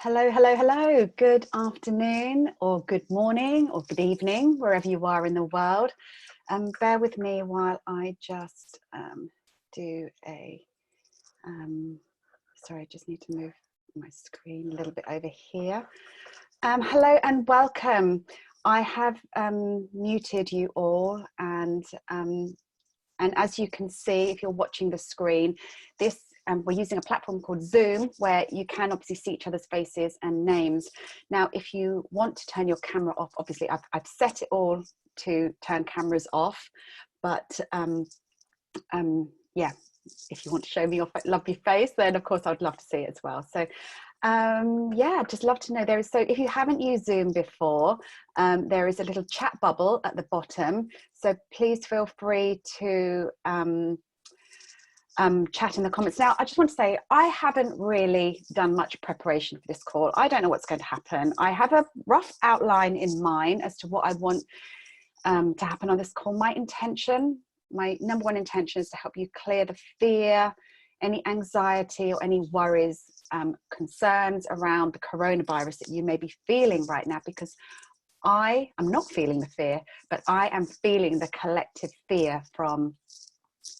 Hello, hello, hello. Good afternoon or good morning or good evening, wherever you are in the world. Bear with me while I just do a, sorry, I just need to move my screen a little bit over here. Hello and welcome. I have muted you all and as you can see, if you're watching the screen, we're using a platform called Zoom where you can obviously see each other's faces and names. Now, if you want to turn your camera off, obviously I've set it all to turn cameras off, but yeah, if you want to show me your lovely face, then of course I'd love to see it as well. So yeah, just love to know. So if you haven't used Zoom before, there is a little chat bubble at the bottom. So please feel free to chat in the comments. Now, I just want to say, I haven't really done much preparation for this call. I don't know what's going to happen. I have a rough outline in mind as to what I want to happen on this call. My number one intention is to help you clear the fear, any anxiety or any worries, concerns around the coronavirus that you may be feeling right now, because I am not feeling the fear, but I am feeling the collective fear from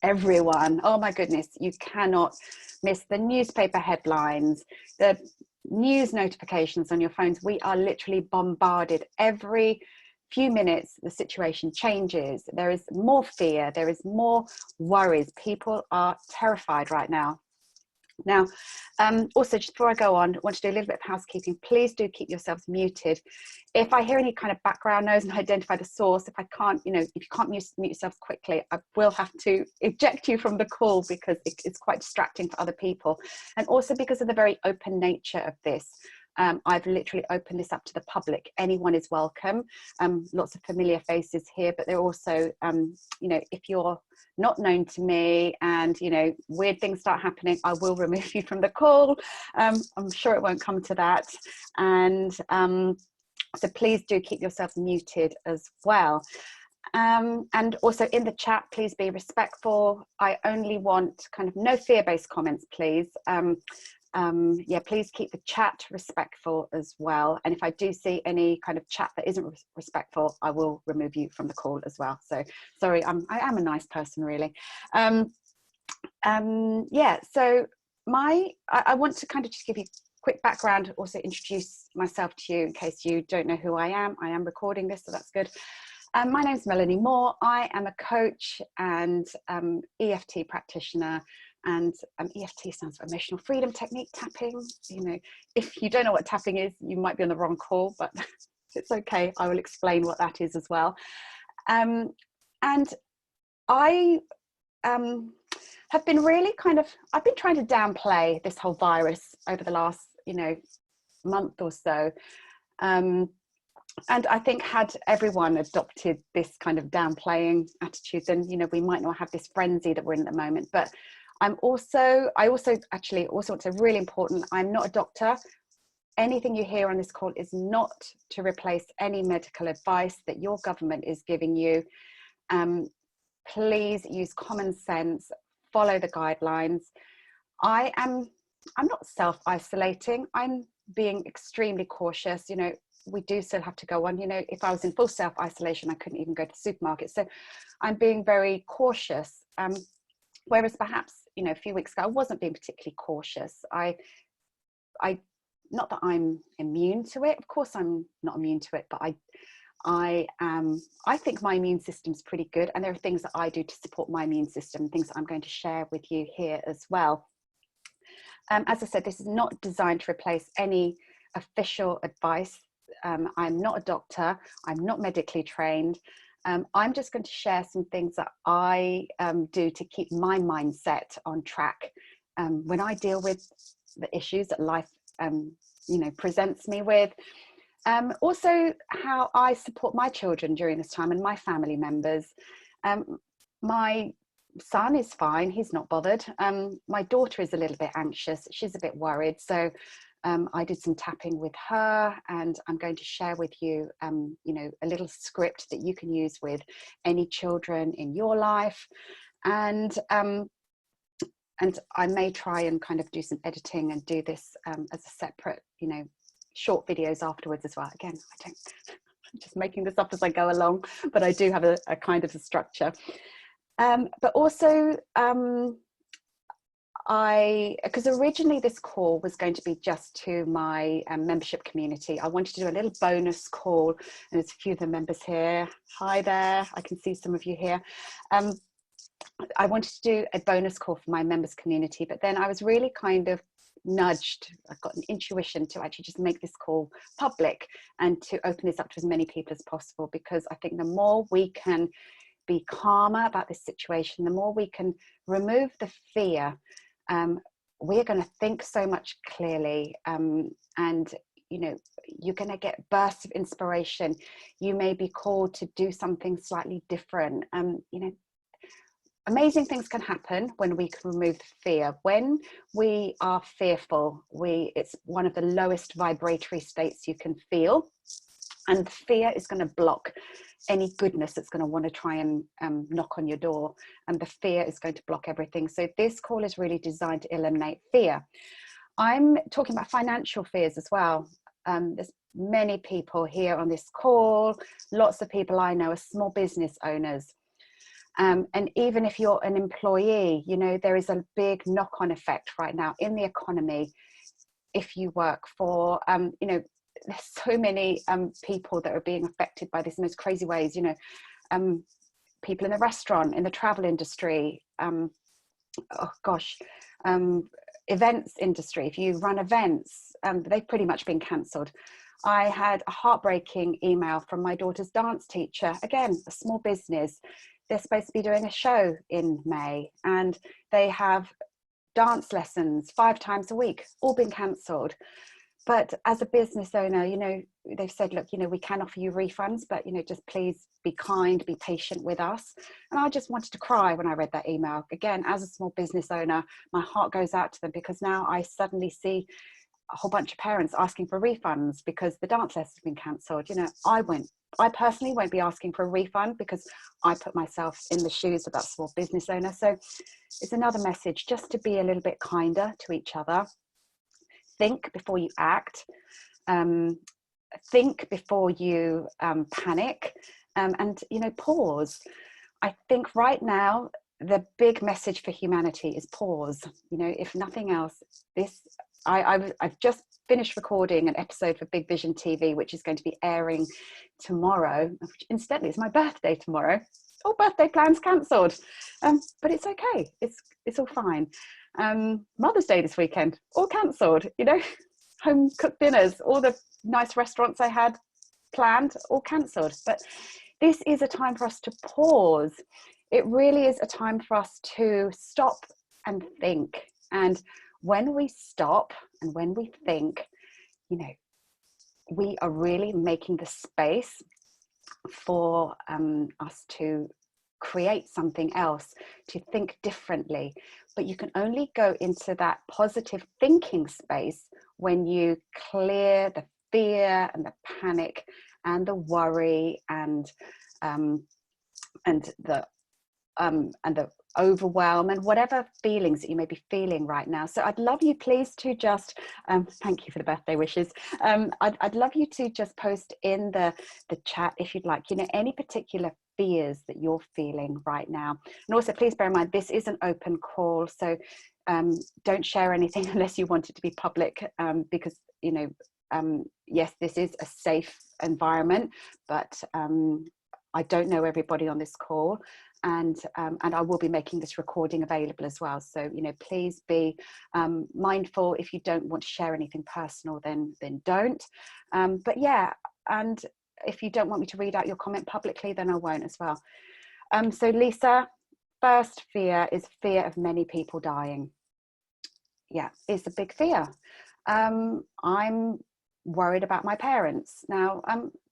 everyone. Oh my goodness, you cannot miss the newspaper headlines, the news notifications on your phones. We are literally bombarded every few minutes. The situation changes. There is more fear, there is more worries. People are terrified right now. Now, also, just before I go on, I want to do a little bit of housekeeping. Please do keep yourselves muted. If I hear any kind of background noise and identify the source, if I can't, if you can't mute yourselves quickly, I will have to eject you from the call because it's quite distracting for other people. And also because of the very open nature of this. I've literally opened this up to the public. Anyone is welcome. Lots of familiar faces here, but they're also, if you're not known to me and, weird things start happening, I will remove you from the call. I'm sure it won't come to that. And so please do keep yourselves muted as well. And also in the chat, please be respectful. I only want kind of no fear-based comments, please. Yeah, please keep the chat respectful as well. And if I do see any kind of chat that isn't respectful, I will remove you from the call as well. So sorry, I am a nice person, really. Yeah, so I want to kind of just give you quick background, also introduce myself to you in case you don't know who I am. I am recording this, so that's good. My name's Melanie Moore. I am a coach and EFT practitioner. And EFT stands for emotional freedom technique tapping. If you don't know what tapping is, you might be on the wrong call, but it's okay. I will explain what that is as well. And I have been really I've been trying to downplay this whole virus over the last, month or so. And I think had everyone adopted this kind of downplaying attitude, then, we might not have this frenzy that we're in at the moment. But I also want to really important, I'm not a doctor. Anything you hear on this call is not to replace any medical advice that your government is giving you. Please use common sense, follow the guidelines. I'm not self-isolating. I'm being extremely cautious. We do still have to go on. If I was in full self-isolation, I couldn't even go to the supermarket. So I'm being very cautious. Whereas perhaps, a few weeks ago, I wasn't being particularly cautious. Not that I'm immune to it. Of course, I'm not immune to it, but I think my immune system's pretty good. And there are things that I do to support my immune system, things that I'm going to share with you here as well. As I said, this is not designed to replace any official advice. I'm not a doctor. I'm not medically trained. I'm just going to share some things that I do to keep my mindset on track when I deal with the issues that life, presents me with. Also, how I support my children during this time and my family members. My son is fine. He's not bothered. My daughter is a little bit anxious. She's a bit worried. So I did some tapping with her, and I'm going to share with you, a little script that you can use with any children in your life. And and I may try and kind of do some editing and do this as a separate, short videos afterwards as well. Again, I'm just making this up as I go along, but I do have a kind of a structure. But also, because originally this call was going to be just to my membership community. I wanted to do a little bonus call, and there's a few of the members here. Hi there, I can see some of you here. I wanted to do a bonus call for my members community, but then I was really kind of nudged. I've got an intuition to actually just make this call public and to open this up to as many people as possible, because I think the more we can be calmer about this situation, the more we can remove the fear, we're going to think so much clearly, and you're going to get bursts of inspiration. You may be called to do something slightly different. Amazing things can happen when we can remove the fear. When we are fearful, it's one of the lowest vibratory states you can feel, and fear is going to block any goodness that's going to want to try and knock on your door, and the fear is going to block everything. So this call is really designed to eliminate fear. I'm talking about financial fears as well. There's many people here on this call. Lots of people I know are small business owners. And even if you're an employee, there is a big knock-on effect right now in the economy. If you work for, there's so many people that are being affected by this in those crazy ways. People in the restaurant, in the travel industry, events industry. If you run events, they've pretty much been cancelled. I had a heartbreaking email from my daughter's dance teacher. Again, a small business. They're supposed to be doing a show in May, and they have dance lessons 5 times a week, all been cancelled. But as a business owner, they've said, look, we can offer you refunds, but, just please be kind, be patient with us. And I just wanted to cry when I read that email. Again, as a small business owner, my heart goes out to them, because now I suddenly see a whole bunch of parents asking for refunds because the dance lessons have been cancelled. I personally won't be asking for a refund, because I put myself in the shoes of that small business owner. So it's another message, just to be a little bit kinder to each other. Think before you act. Think before you panic, and pause. I think right now the big message for humanity is pause. If nothing else, I've just finished recording an episode for Big Vision TV, which is going to be airing tomorrow. Incidentally, it's my birthday tomorrow. All birthday plans cancelled, but it's okay. It's all fine. Mother's Day this weekend, all cancelled. Home cooked dinners, all the nice restaurants I had planned, all cancelled. But this is a time for us to pause. It really is a time for us to stop and think. And when we stop and when we think, we are really making the space for us to create something else, to think differently. But you can only go into that positive thinking space when you clear the fear and the panic and the worry and the overwhelm and whatever feelings that you may be feeling right now. So I'd love you please to just thank you for the birthday wishes. I'd love you to just post in the chat, if you'd like, any particular fears that you're feeling right now. And also please bear in mind, this is an open call, so don't share anything unless you want it to be public, because yes, this is a safe environment, but I don't know everybody on this call, and I will be making this recording available as well. So please be mindful. If you don't want to share anything personal, then don't. But yeah, and if you don't want me to read out your comment publicly, then I won't as well. So Lisa, first fear is fear of many people dying. Yeah, it's a big fear. I'm worried about my parents now,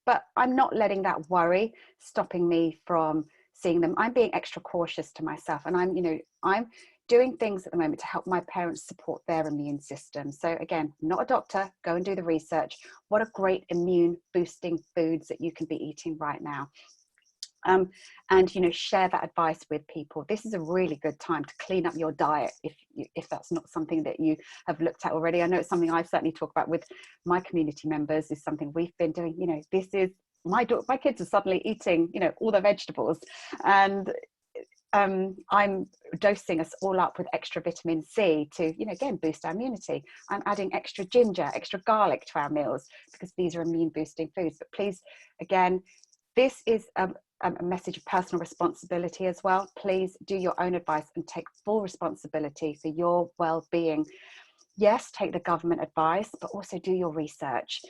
but I'm not letting that worry stopping me from seeing them. I'm being extra cautious to myself, and I'm doing things at the moment to help my parents support their immune system. So again, not a doctor, go and do the research. What are great immune boosting foods that you can be eating right now? And share that advice with people. This is a really good time to clean up your diet if that's not something that you have looked at already. I know it's something I've certainly talked about with my community members, is something we've been doing. This is my kids are suddenly eating all the vegetables, and I'm dosing us all up with extra vitamin C to, again, boost our immunity. I'm adding extra ginger, extra garlic to our meals, because these are immune boosting foods. But please, again, this is a message of personal responsibility as well. Please do your own advice and take full responsibility for your well-being. Yes, take the government advice, but also do your research.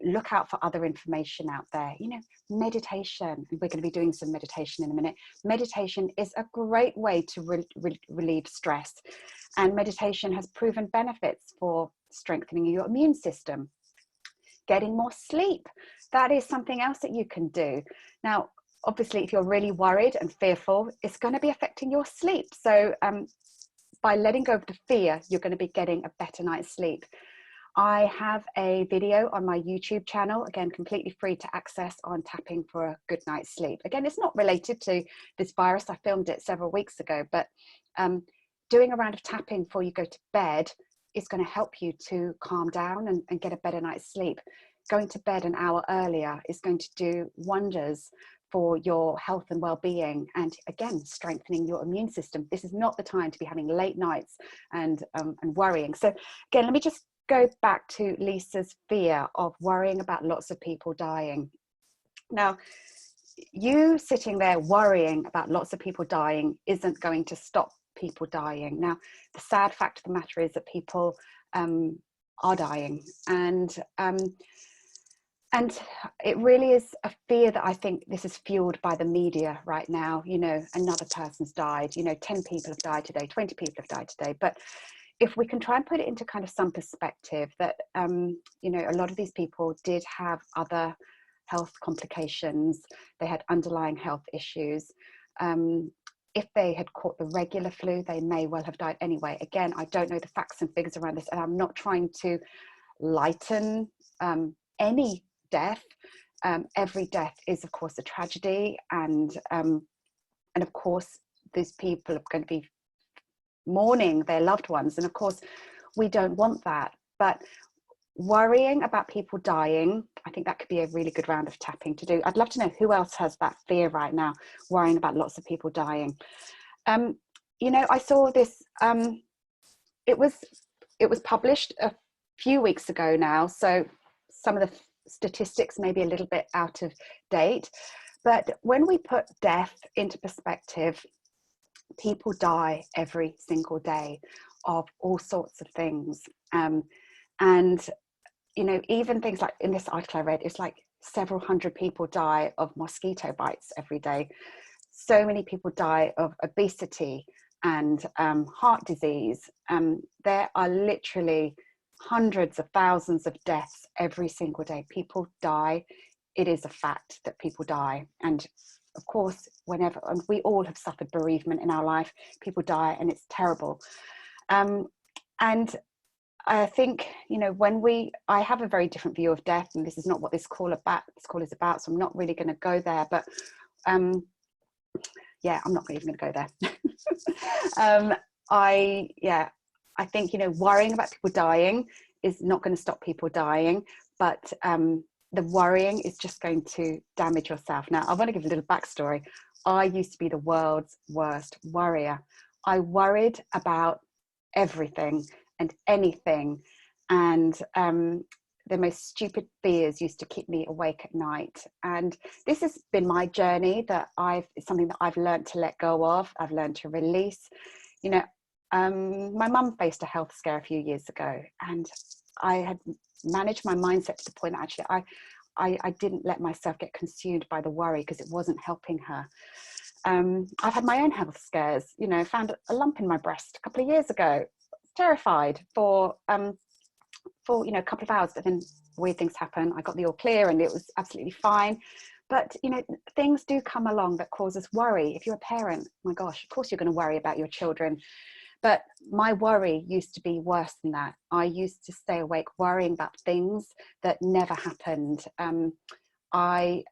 Look out for other information out there. Meditation, we're going to be doing some meditation in a minute. Meditation is a great way to relieve stress, and meditation has proven benefits for strengthening your immune system. Getting more sleep, that is something else that you can do. Now, obviously, if you're really worried and fearful, it's going to be affecting your sleep. So by letting go of the fear, you're going to be getting a better night's sleep. I have a video on my YouTube channel, again, completely free to access, on tapping for a good night's sleep. Again, it's not related to this virus. I filmed it several weeks ago, but doing a round of tapping before you go to bed is going to help you to calm down and get a better night's sleep. Going to bed an hour earlier is going to do wonders for your health and well-being, and again, strengthening your immune system. This is not the time to be having late nights and worrying. So again, let me just go back to Lisa's fear of worrying about lots of people dying. Now, you sitting there worrying about lots of people dying isn't going to stop people dying. Now, the sad fact of the matter is that people are dying, and it really is a fear that I think this is fueled by the media right now. Another person's died, 10 people have died today, 20 people have died today. But if we can try and put it into kind of some perspective, that a lot of these people did have other health complications, they had underlying health issues. If they had caught the regular flu, they may well have died anyway. Again, I don't know the facts and figures around this, and I'm not trying to lighten any death. Every death is, of course, a tragedy, and of course, these people are going to be mourning their loved ones, and of course, we don't want that. But worrying about people dying, I think that could be a really good round of tapping to do. I'd love to know who else has that fear right now, worrying about lots of people dying. I saw this, it was published a few weeks ago now, so some of the statistics may be a little bit out of date, but when we put death into perspective, people die every single day of all sorts of things. And even things like, in this article I read, it's like several hundred people die of mosquito bites every day. So many people die of obesity and heart disease. There are literally hundreds of thousands of deaths every single day. People die. It is a fact that people die. And of course, and we all have suffered bereavement in our life, people die, and it's terrible. And I think, I have a very different view of death, and this is not what this call is about, so I'm not really going to go there, but I'm not even going to go there. I think, worrying about people dying is not going to stop people dying, but the worrying is just going to damage yourself. Now, I want to give a little backstory. I used to be the world's worst worrier. I worried about everything and anything, and the most stupid fears used to keep me awake at night. And this has been my journey, it's something that I've learned to let go of. I've learned to release. My mum faced a health scare a few years ago, and I had managed my mindset to the point that actually I didn't let myself get consumed by the worry, because it wasn't helping her. I've had my own health scares. Found a lump in my breast a couple of years ago. Terrified for a couple of hours, but then weird things happen. I got the all clear and it was absolutely fine. But things do come along that cause us worry. If you're a parent, my gosh, of course you're going to worry about your children. But my worry used to be worse than that. I used to stay awake worrying about things that never happened. I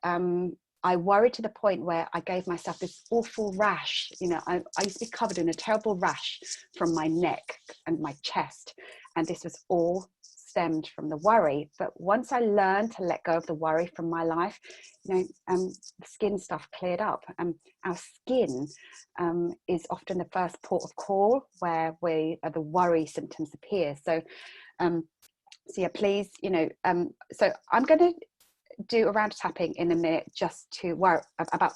I worried to the point where I gave myself this awful rash. You know, I used to be covered in a terrible rash from my neck and my chest. And this was all stemmed from the worry. But once I learned to let go of the worry from my life, you know, the skin stuff cleared up. Our skin is often the first port of call where the worry symptoms appear. So yeah, please, you know, so I'm going to do a round of tapping in a minute just to worry about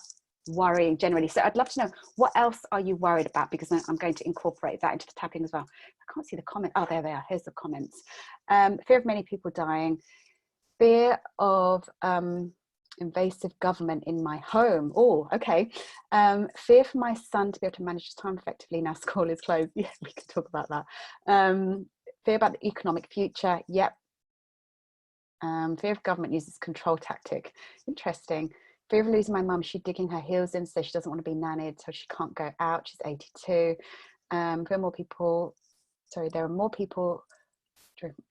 worrying generally. So I'd love to know, what else are you worried about? Because I'm going to incorporate that into the tapping as well. I can't see the comment. Oh, there they are. Here's the comments. Fear of many people dying, fear of invasive government in my home. Oh, okay. Fear for my son to be able to manage his time effectively now school is closed. Yeah, we can talk about that. Fear about the economic future. Yep. Fear of government uses control tactic. Interesting. Fear of losing my mum. She's digging her heels in, so she doesn't want to be nannied, so she can't go out. She's 82. Fear more people. Sorry, there are more people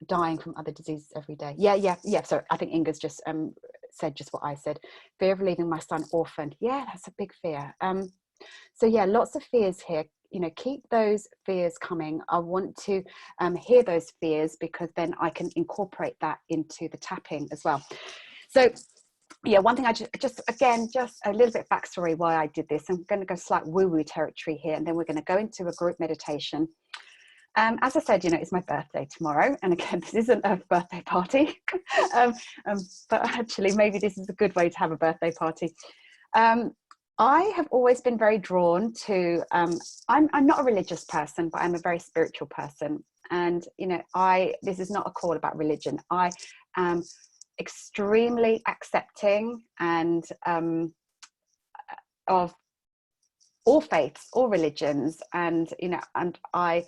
dying from other diseases every day. Yeah. So I think Inga's just said just what I said. Fear of leaving my son orphaned. Yeah, that's a big fear. So yeah, lots of fears here. You know, keep those fears coming. I want to hear those fears, because then I can incorporate that into the tapping as well. So yeah, one thing I just a little bit backstory why I did this. I'm going to go slight woo-woo territory here, and then we're going to go into a group meditation. As I said, you know, it's my birthday tomorrow, and again, this isn't a birthday party, but actually maybe this is a good way to have a birthday party. I have always been very drawn to, I'm not a religious person, but I'm a very spiritual person. And, you know, this is not a call about religion. I am extremely accepting and of all faiths, all religions. And, you know, I'll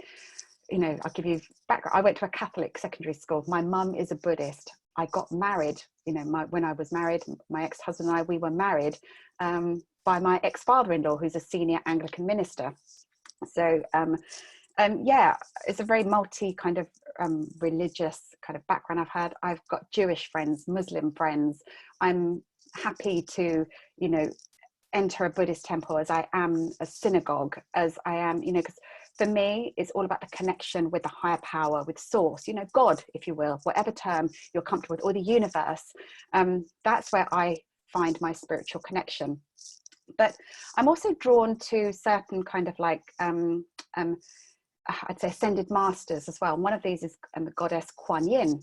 give you background. I went to a Catholic secondary school. My mum is a Buddhist. I got married, you know, when I was married, my ex-husband and I, we were married by my ex-father-in-law, who's a senior Anglican minister. So yeah, it's a very multi kind of religious kind of background I've had. I've got Jewish friends, Muslim friends. I'm happy to, you know, enter a Buddhist temple as I am a synagogue, as I am, you know, because for me, it's all about the connection with the higher power, with source, you know, God, if you will, whatever term you're comfortable with, or the universe. That's where I find my spiritual connection. But I'm also drawn to certain kind of like, I'd say ascended masters as well. One of these is the goddess Kuan Yin.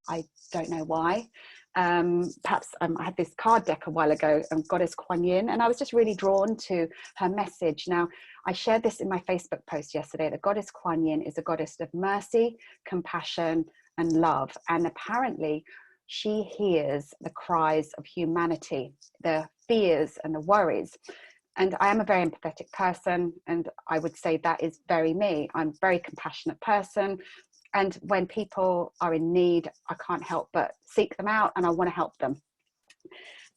I don't know why. Perhaps I had this card deck a while ago, Goddess Kuan Yin, and I was just really drawn to her message. Now, I shared this in my Facebook post yesterday. The Goddess Kuan Yin is a goddess of mercy, compassion, and love. And apparently, she hears the cries of humanity, the fears and the worries. And I am a very empathetic person, and I would say that is very me. I'm a very compassionate person. And when people are in need, I can't help but seek them out, and I want to help them.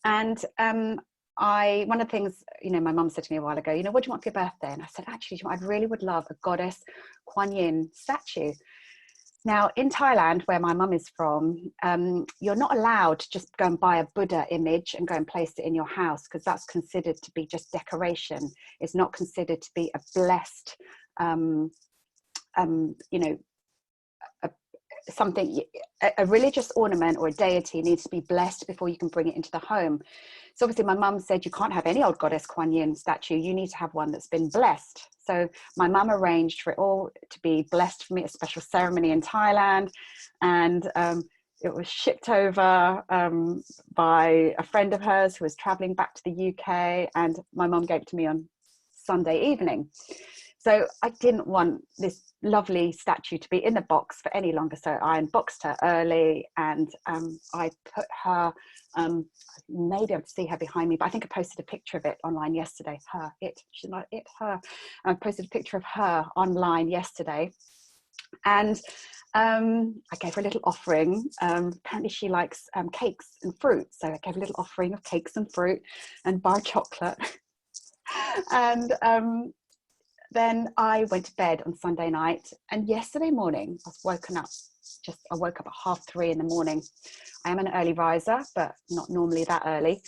And one of the things, you know, my mum said to me a while ago, you know, what do you want for your birthday? And I said, actually, I really would love a goddess Kuan Yin statue. Now, in Thailand, where my mum is from, you're not allowed to just go and buy a Buddha image and go and place it in your house, because that's considered to be just decoration. It's not considered to be a blessed, you know, something, a religious ornament or a deity needs to be blessed before you can bring it into the home. So obviously my mum said, you can't have any old goddess Kuan Yin statue, you need to have one that's been blessed. So my mum arranged for it all to be blessed for me, a special ceremony in Thailand, and it was shipped over by a friend of hers who was traveling back to the UK, and my mum gave it to me on Sunday evening. So I didn't want this lovely statue to be in the box for any longer. So I unboxed her early, and I put her, maybe I'd see her behind me, but I think I posted a picture of it online yesterday. She's not it, her. I posted a picture of her online yesterday. And I gave her a little offering. Apparently she likes cakes and fruit. So I gave her a little offering of cakes and fruit and bar chocolate. And then I went to bed on Sunday night, and yesterday morning I was woken up. I woke up at 3:30 in the morning. I am an early riser, but not normally that early.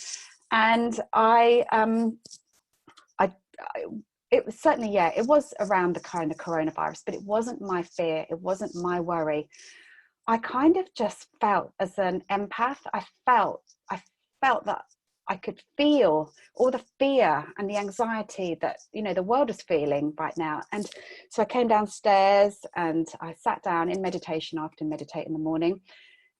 And it was certainly, yeah, it was around the kind of coronavirus, but it wasn't my fear. It wasn't my worry. I kind of just felt, as an empath, I felt that I could feel all the fear and the anxiety that, you know, the world is feeling right now. And so I came downstairs and I sat down in meditation. I often meditate in the morning.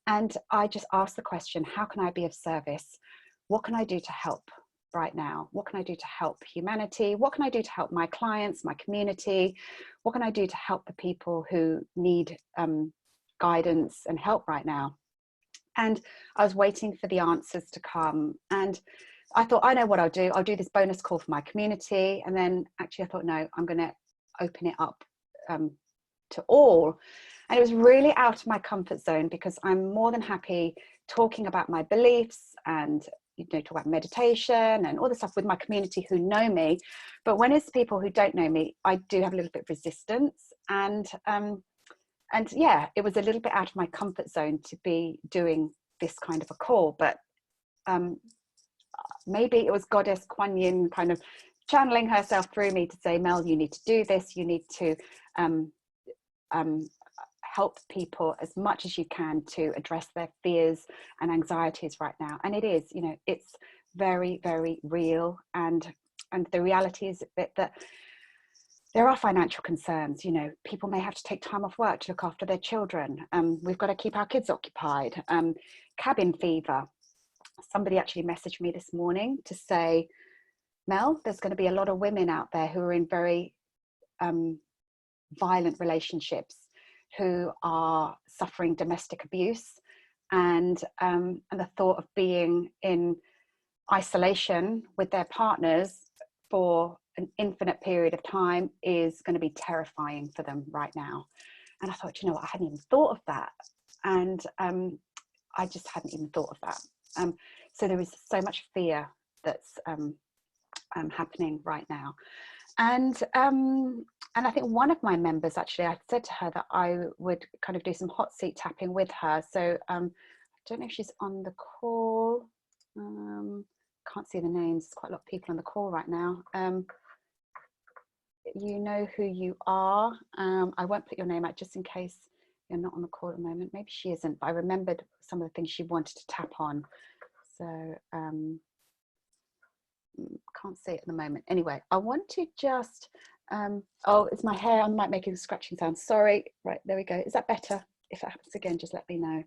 And I just asked the question, how can I be of service? What can I do to help right now? What can I do to help humanity? What can I do to help my clients, my community? What can I do to help the people who need guidance and help right now? And I was waiting for the answers to come. And I thought, I know what I'll do. I'll do this bonus call for my community. And then actually I thought, no, I'm going to open it up to all. And it was really out of my comfort zone, because I'm more than happy talking about my beliefs and, you know, talk about meditation and all the stuff with my community who know me. But when it's people who don't know me, I do have a little bit of resistance. And yeah, it was a little bit out of my comfort zone to be doing this kind of a call. But maybe it was Goddess Kuan Yin kind of channeling herself through me to say, Mel, you need to do this. You need to help people as much as you can to address their fears and anxieties right now. And it is, you know, it's very, very real. And the reality is that there are financial concerns. You know, people may have to take time off work to look after their children. We've got to keep our kids occupied. Cabin fever. Somebody actually messaged me this morning to say, Mel, there's going to be a lot of women out there who are in very violent relationships, who are suffering domestic abuse, and the thought of being in isolation with their partners for an infinite period of time is going to be terrifying for them right now. And I thought, you know what, I hadn't even thought of that. And I just hadn't even thought of that. So there is so much fear that's happening right now. And I think one of my members, actually, I said to her that I would kind of do some hot seat tapping with her. So I don't know if she's on the call. Can't see the names. There's quite a lot of people on the call right now. You know who you are. I won't put your name out just in case you're not on the call at the moment. Maybe she isn't, but I remembered some of the things she wanted to tap on. So can't see it at the moment. Anyway, I want to just oh, it's my hair. I might make a scratching sound. Sorry. Right, there we go. Is that better? If it happens again, just let me know.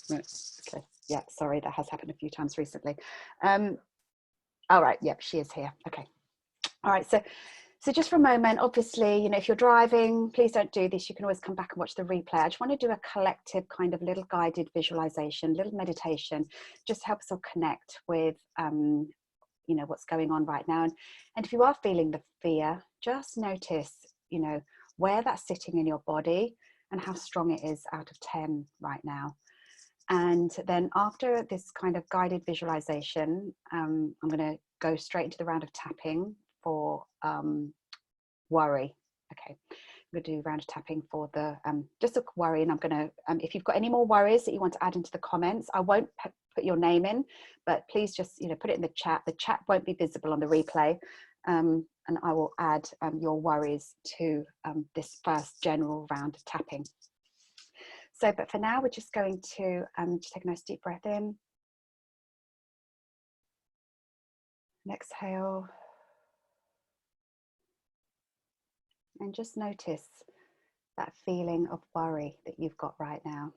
Right. Okay. Yeah, sorry, that has happened a few times recently. All right, yep, she is here. Okay. All right, so just for a moment, obviously, you know, if you're driving, please don't do this. You can always come back and watch the replay. I just want to do a collective kind of little guided visualization, little meditation, just to help us all connect with, you know, what's going on right now. And if you are feeling the fear, just notice, you know, where that's sitting in your body and how strong it is out of 10 right now. And then after this kind of guided visualization, I'm going to go straight into the round of tapping for worry. Okay, I'm going to do a round of tapping for the just a worry. And I'm going to, if you've got any more worries that you want to add into the comments, I won't put your name in, but please just, you know, put it in the chat. The chat won't be visible on the replay. And I will add your worries to this first general round of tapping. So, but for now, we're just going to just take a nice deep breath in. And exhale. And just notice that feeling of worry that you've got right now.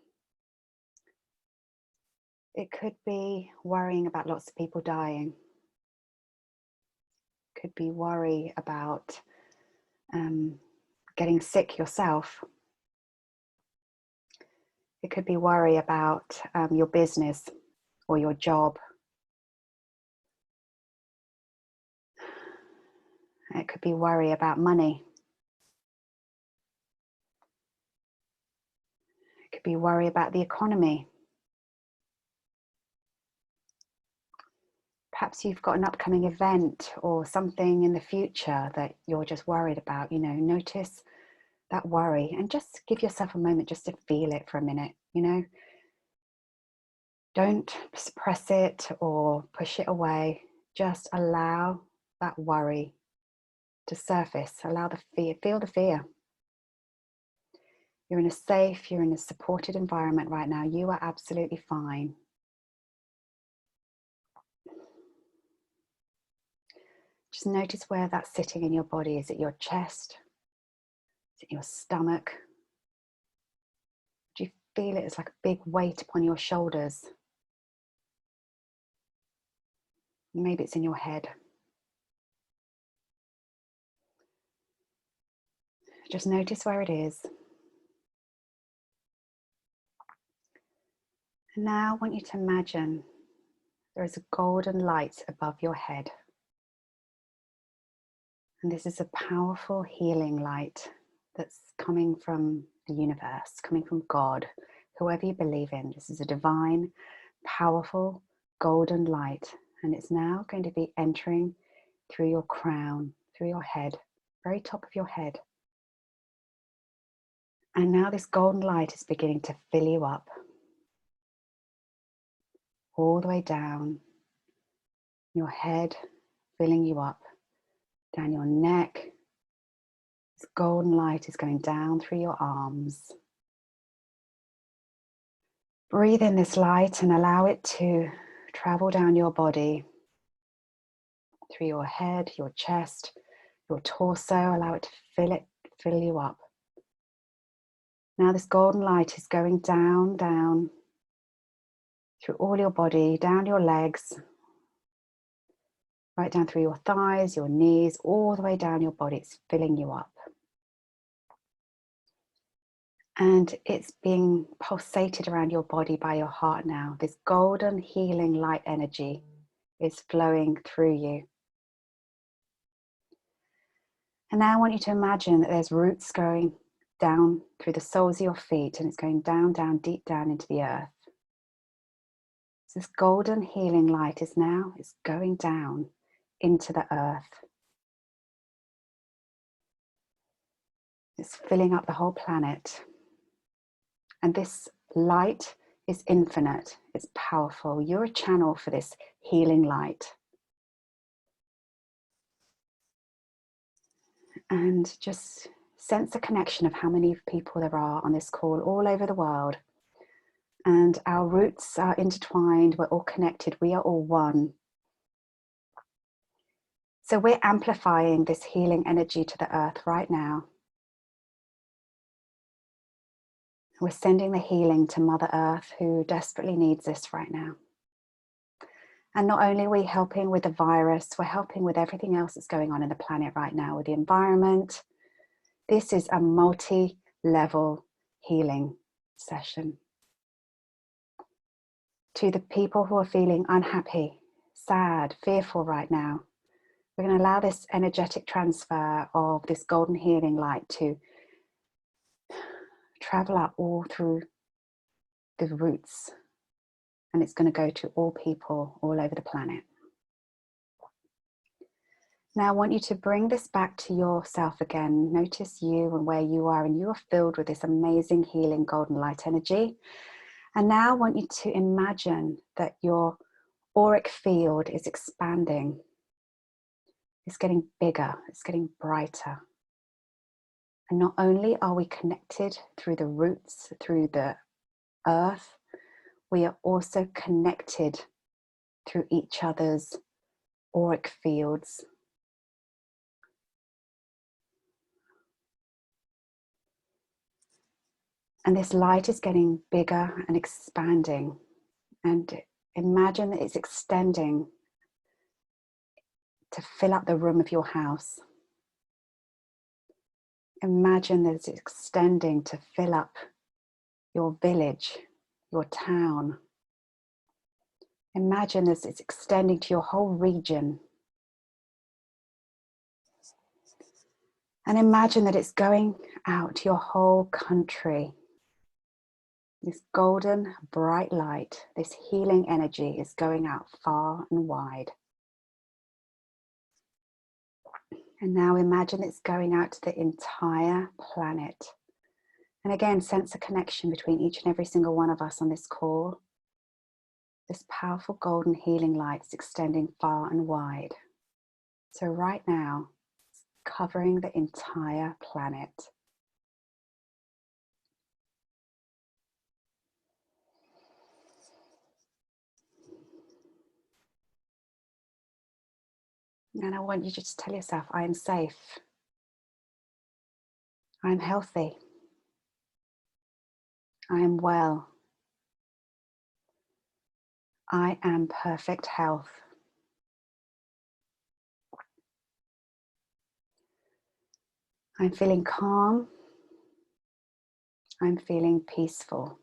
It could be worrying about lots of people dying. It could be worry about getting sick yourself. It could be worry about your business or your job. It could be worry about money. It could be worry about the economy. Perhaps you've got an upcoming event or something in the future that you're just worried about. You know, notice that worry and just give yourself a moment just to feel it for a minute, you know. Don't suppress it or push it away. Just allow that worry to surface. Allow the fear, feel the fear. You're in a safe, you're in a supported environment right now. You are absolutely fine. Just notice where that's sitting in your body. Is it your chest? Is it your stomach? Do you feel it as like a big weight upon your shoulders? Maybe it's in your head. Just notice where it is. And now I want you to imagine there is a golden light above your head. And this is a powerful healing light that's coming from the universe, coming from God, whoever you believe in. This is a divine, powerful, golden light. And it's now going to be entering through your crown, through your head, very top of your head. And now this golden light is beginning to fill you up. All the way down your head, filling you up, down your neck. This golden light is going down through your arms. Breathe in this light and allow it to travel down your body, through your head, your chest, your torso. Allow it to fill you up. Now this golden light is going down, down, through all your body, down your legs, right down through your thighs, your knees, all the way down your body. It's filling you up. And it's being pulsated around your body by your heart now. This golden healing light energy is flowing through you. And now I want you to imagine that there's roots going down through the soles of your feet, and it's going down, down, deep down into the earth. So this golden healing light is going down into the earth. It's filling up the whole planet. And this light is infinite. It's powerful. You're a channel for this healing light. And just sense the connection of how many people there are on this call all over the world. And our roots are intertwined. We're all connected. We are all one. So we're amplifying this healing energy to the earth right now. We're sending the healing to Mother Earth, who desperately needs this right now. And not only are we helping with the virus, we're helping with everything else that's going on in the planet right now, with the environment. This is a multi-level healing session. To the people who are feeling unhappy, sad, fearful right now, we're going to allow this energetic transfer of this golden healing light to travel up all through the roots, and it's going to go to all people all over the planet. Now I want you to bring this back to yourself again. Notice you and where you are, and you are filled with this amazing healing golden light energy. And now I want you to imagine that your auric field is expanding. It's getting bigger, it's getting brighter. And not only are we connected through the roots, through the earth, we are also connected through each other's auric fields. And this light is getting bigger and expanding. And imagine that it's extending to fill up the room of your house. Imagine that it's extending to fill up your village, your town. Imagine that it's extending to your whole region. And imagine that it's going out to your whole country. This golden, bright light, this healing energy is going out far and wide. And now imagine it's going out to the entire planet. And again, sense a connection between each and every single one of us on this call. This powerful golden healing light is extending far and wide. So right now, it's covering the entire planet. And I want you to just tell yourself, I am safe. I am healthy. I am well. I am perfect health. I'm feeling calm. I'm feeling peaceful.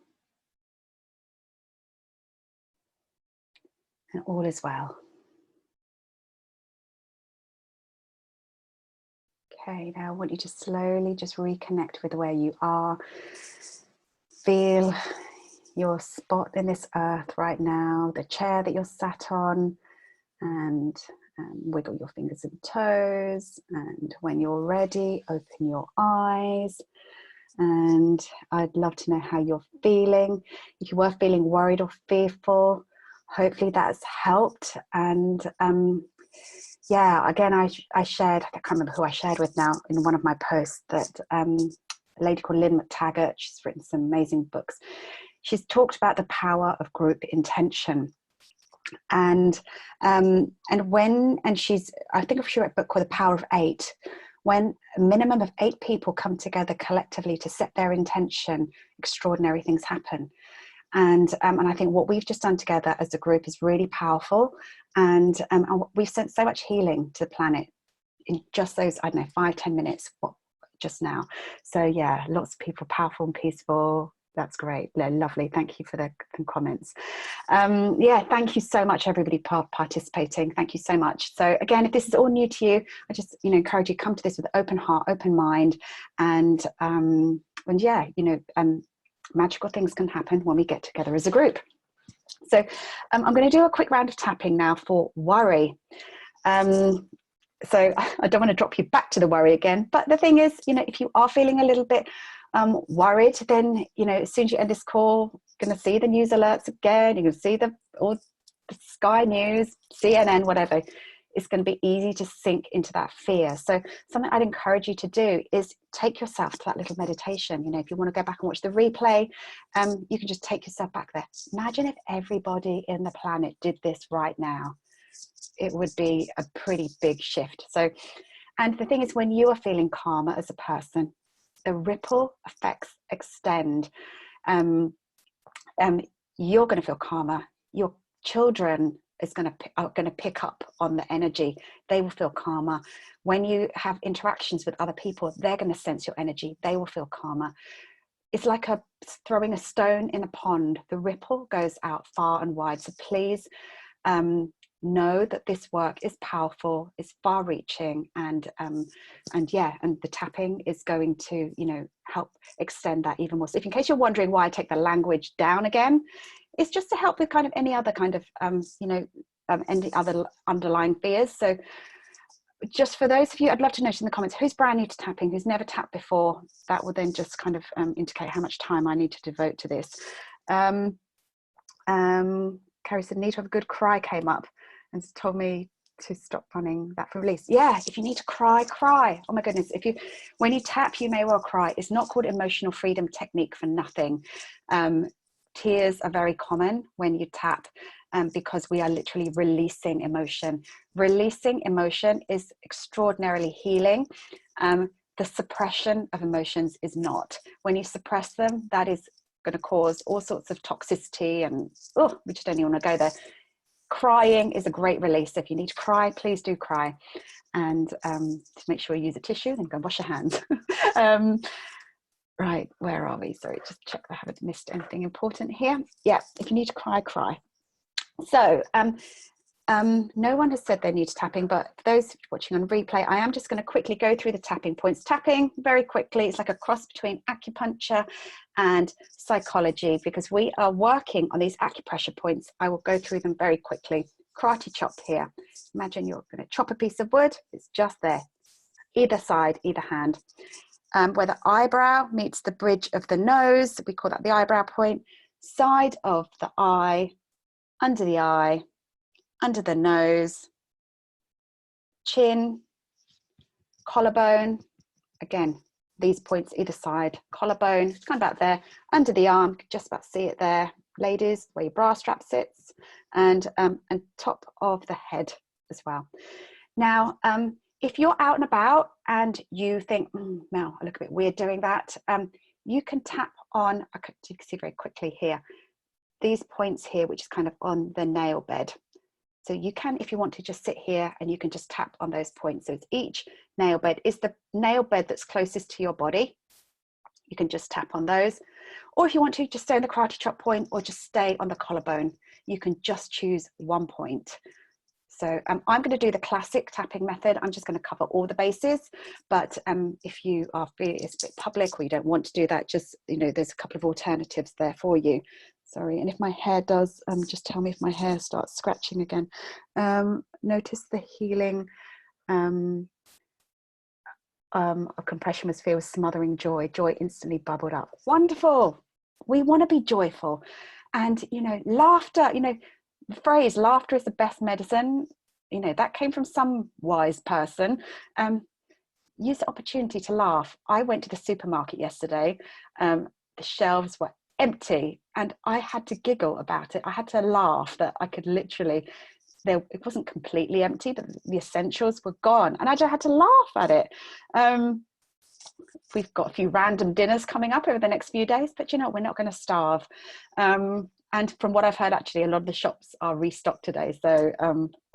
And all is well. Okay, now I want you to slowly just reconnect with where you are. Feel your spot in this earth right now, the chair that you're sat on, and wiggle your fingers and toes. And when you're ready, open your eyes. And I'd love to know how you're feeling. If you were feeling worried or fearful, hopefully that's helped. And yeah, again, I shared, I can't remember who I shared with now in one of my posts, that a lady called Lynn McTaggart, she's written some amazing books. She's talked about the power of group intention. And she's, I think she wrote a book called The Power of Eight. When a minimum of 8 people come together collectively to set their intention, extraordinary things happen. And I think what we've just done together as a group is really powerful. And we've sent so much healing to the planet in just those, I don't know, 5-10 minutes just now. So yeah, lots of people powerful and peaceful. That's great. Lovely. Thank you for the comments. Yeah, thank you so much, everybody participating. Thank you so much. So again, if this is all new to you, I just encourage you to come to this with an open heart, open mind, and yeah, magical things can happen when we get together as a group. So I'm going to do a quick round of tapping now for worry. So I don't want to drop you back to the worry again, but the thing is, if you are feeling a little bit worried, then as soon as you end this call, you're going to see the news alerts again. You're going to see the Sky News, CNN, whatever. It's going to be easy to sink into that fear. So something I'd encourage you to do is take yourself to that little meditation. If you want to go back and watch the replay, you can just take yourself back there. Imagine if everybody in the planet did this right now. It would be a pretty big shift. So, and the thing is, when you are feeling calmer as a person, the ripple effects extend. You're going to feel calmer. Your children are going to pick up on the energy. They will feel calmer. When you have interactions with other people, they're going to sense your energy. They will feel calmer. It's like throwing a stone in a pond. The ripple goes out far and wide. So please know that this work is powerful, is far-reaching, and the tapping is going to help extend that even more. So if in case you're wondering why I take the language down again, it's just to help with kind of any other kind of any other underlying fears. So just for those of you, I'd love to know in the comments who's brand new to tapping, who's never tapped before. That will then just kind of indicate how much time I need to devote to this. Carrie said, need to have a good cry came up and told me to stop running that for release. Yeah, if you need to cry, cry. Oh my goodness, when you tap, you may well cry. It's not called emotional freedom technique for nothing. Tears are very common when you tap because we are literally releasing emotion. Releasing emotion is extraordinarily healing. The suppression of emotions is not. When you suppress them, that is going to cause all sorts of toxicity and we just don't even want to go there. Crying is a great release. If you need to cry, please do cry. And to make sure you use a tissue, then go and wash your hands. Right, where are we? Sorry, just check I haven't missed anything important here. Yeah, if you need to cry, cry. So no one has said they need tapping, but for those watching on replay, I am just going to quickly go through the tapping points. Tapping, very quickly, it's like a cross between acupuncture and psychology, because we are working on these acupressure points. I will go through them very quickly. Karate chop here. Imagine you're going to chop a piece of wood. It's just there, either side, either hand. Where the eyebrow meets the bridge of the nose, we call that the eyebrow point. Side of the eye, under the eye, under the nose, chin, collarbone. Again, these points either side, collarbone, kind of out there, under the arm, just about see it there, ladies, where your bra strap sits, and top of the head as well. Now, if you're out and about and you think, Mel, I look a bit weird doing that, you can tap on, you can see very quickly here, these points here, which is kind of on the nail bed. So you can, if you want to, just sit here and you can just tap on those points. So it's each nail bed is the nail bed that's closest to your body. You can just tap on those. Or if you want to, just stay on the karate chop point or just stay on the collarbone. You can just choose one point. So I'm going to do the classic tapping method. I'm just going to cover all the bases, but if you are feeling it's a bit public or you don't want to do that, just, you know, there's a couple of alternatives there for you. Sorry, and if my hair does, just tell me if my hair starts scratching again. Notice the healing of compression was feel with smothering joy. Joy instantly bubbled up. Wonderful. We want to be joyful. And, you know, laughter, you know, the phrase laughter is the best medicine, you know, that came from some wise person. Use the opportunity to laugh. I went to the supermarket yesterday. The shelves were empty and I had to giggle about it. I had to laugh that I could literally, it wasn't completely empty, but the essentials were gone and I just had to laugh at it. We've got a few random dinners coming up over the next few days, but you know, we're not going to starve. And from what I've heard, actually, a lot of the shops are restocked today. So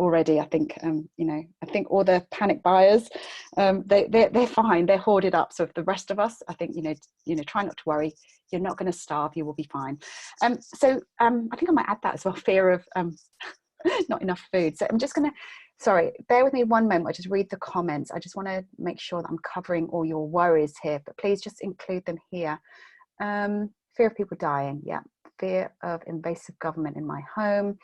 already, I think, you know, I think all the panic buyers, they're fine. They're hoarded up. So if the rest of us, I think, you know, try not to worry. You're not going to starve. You will be fine. So I think I might add that as well. Fear of not enough food. So I'm just going to, sorry, bear with me one moment. I just read the comments. I just want to make sure that I'm covering all your worries here, but please just include them here. Fear of people dying. Yeah. Fear of invasive government in my home.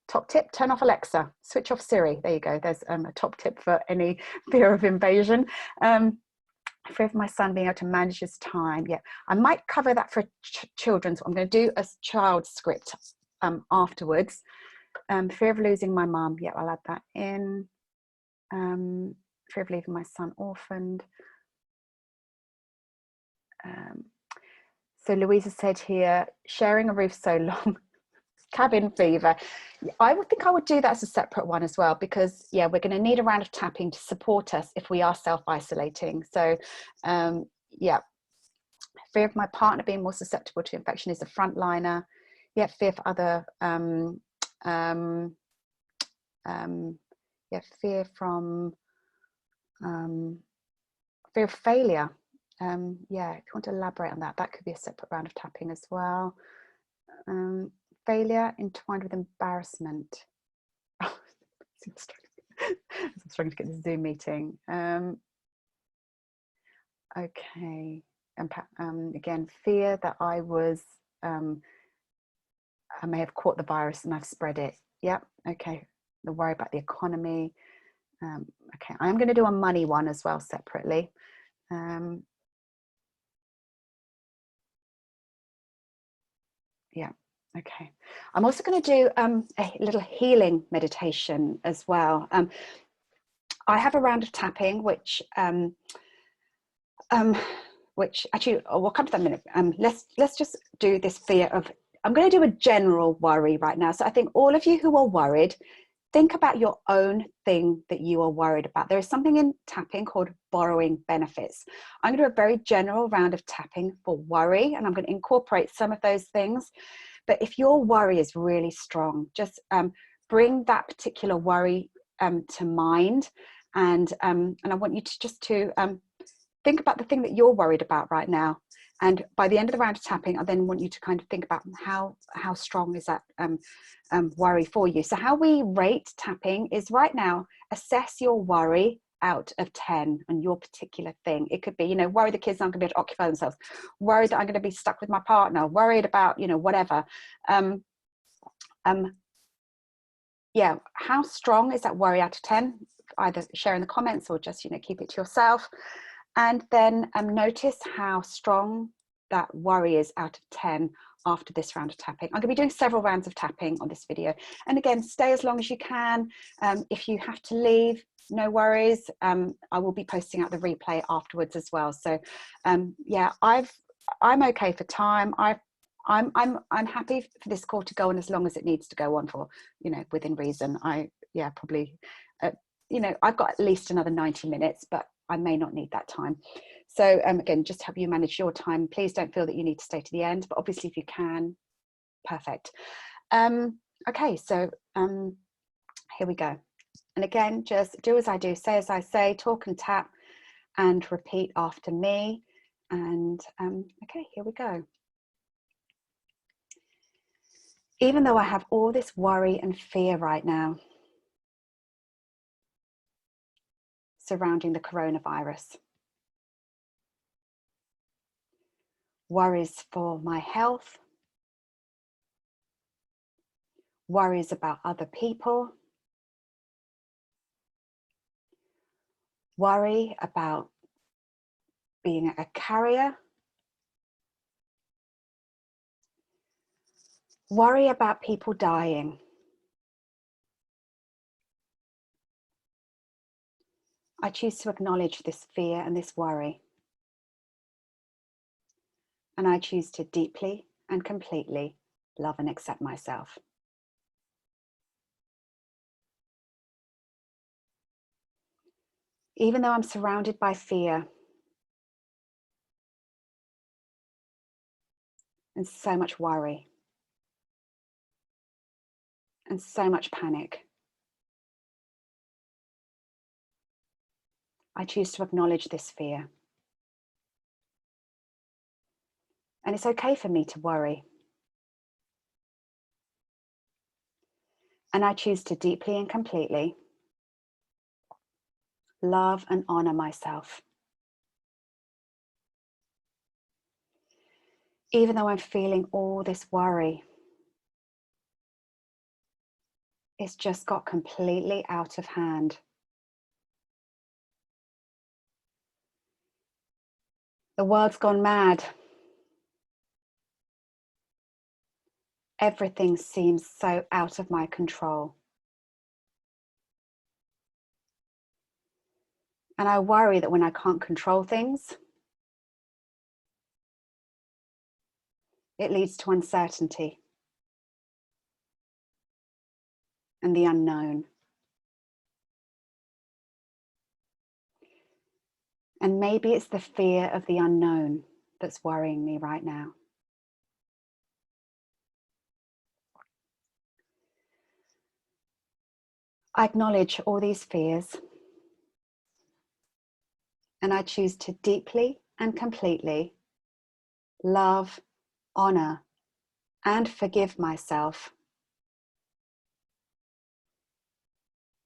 Top tip, turn off Alexa, switch off Siri. There you go. There's a top tip for any fear of invasion. Fear of my son being able to manage his time. Yeah, I might cover that for children. So I'm going to do a child script afterwards. Fear of losing my mum. Yeah, I'll add that in. Fear of leaving my son orphaned. So Louisa said here, sharing a roof so long, cabin fever. I would think I would do that as a separate one as well, because yeah, we're going to need a round of tapping to support us if we are self-isolating. So yeah, fear of my partner being more susceptible to infection is a frontliner. Yeah, fear for other, yeah, fear from, fear of failure. Yeah, if you want to elaborate on that, that could be a separate round of tapping as well. Failure entwined with embarrassment. I'm struggling to get this Zoom meeting. Okay, again, fear that I was, I may have caught the virus and I've spread it. Yep, okay, the worry about the economy. Okay, I'm going to do a money one as well separately. Yeah, okay. I'm also going to do a little healing meditation as well. I have a round of tapping, which actually, we'll come to that in a minute. Let's just do this fear of, I'm going to do a general worry right now. So I think all of you who are worried, think about your own thing that you are worried about. There is something in tapping called borrowing benefits. I'm going to do a very general round of tapping for worry, and I'm going to incorporate some of those things. But if your worry is really strong, just bring that particular worry to mind. And I want you to just think about the thing that you're worried about right now. And by the end of the round of tapping, I then want you to kind of think about how strong is that worry for you. So how we rate tapping is right now, assess your worry out of 10 on your particular thing. It could be, you know, worry the kids aren't going to be able to occupy themselves, worried that I'm going to be stuck with my partner, worried about, you know, whatever. Yeah, how strong is that worry out of 10? Either share in the comments or just, you know, keep it to yourself. And then notice how strong that worry is out of 10 after this round of tapping. I'm going to be doing several rounds of tapping on this video. And again, stay as long as you can. If you have to leave, no worries. I will be posting out the replay afterwards as well. So yeah, I'm okay for time. I'm happy for this call to go on as long as it needs to go on for, you know, within reason. Yeah, probably, you know, I've got at least another 90 minutes, but I may not need that time. So again, just help you manage your time. Please don't feel that you need to stay to the end, but obviously if you can, perfect. Okay, so here we go. And again, just do as I do, say as I say, talk and tap and repeat after me. And okay, here we go. Even though I have all this worry and fear right now surrounding the coronavirus, worries for my health, worries about other people, worry about being a carrier, worry about people dying. I choose to acknowledge this fear and this worry. And I choose to deeply and completely love and accept myself. Even though I'm surrounded by fear and so much worry and so much panic, I choose to acknowledge this fear. And it's okay for me to worry. And I choose to deeply and completely love and honor myself. Even though I'm feeling all this worry, it's just got completely out of hand. The world's gone mad. Everything seems so out of my control. And I worry that when I can't control things, it leads to uncertainty and the unknown. And maybe it's the fear of the unknown that's worrying me right now. I acknowledge all these fears and I choose to deeply and completely love, honor, and forgive myself